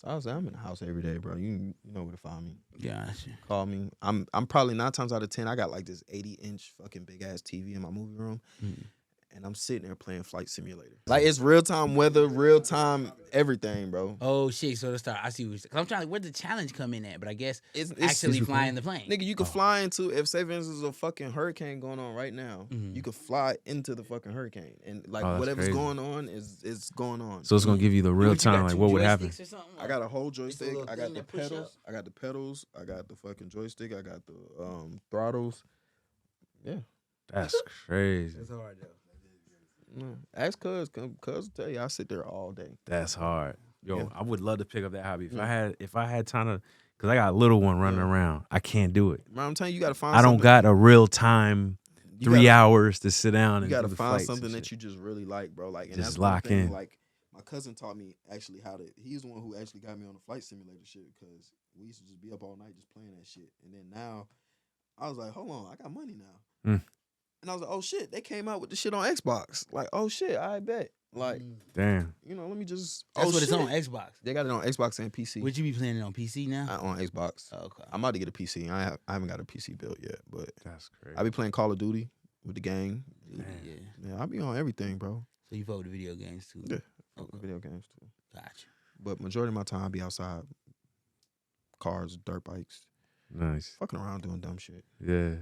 I'm in the house every day, bro. You know where to find me. Gotcha. Call me. I'm probably 9 times out of 10. I got like this 80-inch fucking big ass TV in my movie room, and I'm sitting there playing Flight Simulator. Like it's real time weather, real time everything, bro. Oh shit! So let's start. I see. Cause I'm trying. Where the challenge come in at? But I guess It's actually flying the plane. Nigga, you could fly into, if say for instance there's a fucking hurricane going on right now, you could fly into the fucking hurricane, and like Oh, that's whatever's crazy. going on is going on. So it's gonna give you the real time, like what would happen. I got a whole joystick. little I got thing the that push pedals. up. I got the pedals. I got the fucking joystick. I got the throttles. Yeah. That's crazy. It's hard though. Ask Cuz will tell you I sit there all day. That's hard. Yo, Yeah. I would love to pick up that hobby Yeah. if I had time to, cause I got a little one running around. I can't do it. Man, I'm telling you, you gotta find. I don't something. got a real time You 3 gotta- hours to sit down You and gotta do the find flights something and that shit. you just really like, bro. Like, and Just that's one lock thing, in. Like, my cousin taught me actually how to. He's the one who actually got me on the flight simulator shit because we used to just be up all night just playing that shit. And then now, I was like, hold on, I got money now. And I was like, oh shit, they came out with the shit on Xbox. Like, oh shit, I bet. Like, Damn. you know, let me just. That's oh what shit. it's on Xbox. They got it on Xbox and PC. Would you be playing it on PC now? On Xbox. Oh, okay. I'm about to get a PC. I haven't got a PC built yet, but That's crazy. I be playing Call of Duty with the gang. Yeah. Yeah, I be on everything, bro. So you fuck with the video games too? Yeah. Okay. Video games too. Gotcha. But majority of my time I be outside. Cars, dirt bikes, Nice. fucking around doing dumb shit. Yeah.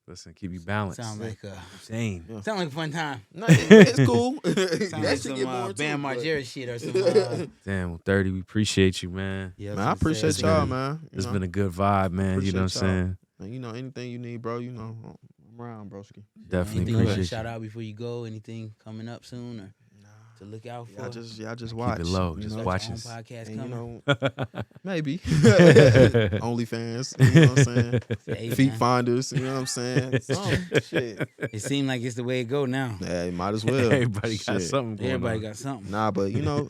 Listen, keep you balanced. Sound like Insane. sound like a fun time. No, it's cool. Sound That like shit some get boring Bam too, but- Margera shit or some. Damn, well, 30, we appreciate you, man. Yeah, Man, I appreciate y'all, man. It's been a good vibe, man. You know what I'm Appreciate y'all. saying? And you know, anything you need, bro, you know, I'm around, broski. Definitely Anything you want to appreciate shout you. out before you go? Anything coming up soon or to look out for? Y'all just watch. Keep it low. you Just know? watch Own us. podcast And, coming. you know, maybe. OnlyFans, you know what I'm saying? Hey, Feet man. finders, you know what I'm saying? Shit. It seemed like it's the way it go now. Yeah, you might as well. Everybody got Shit. something going Everybody on. got something. Nah, but you know,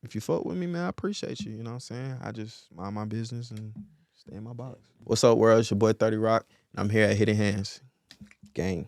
if you fuck with me, man, I appreciate you. You know what I'm saying? I just mind my business and stay in my box. What's up, world? It's your boy 30 Rock. I'm here at Hidden Hands. Gang.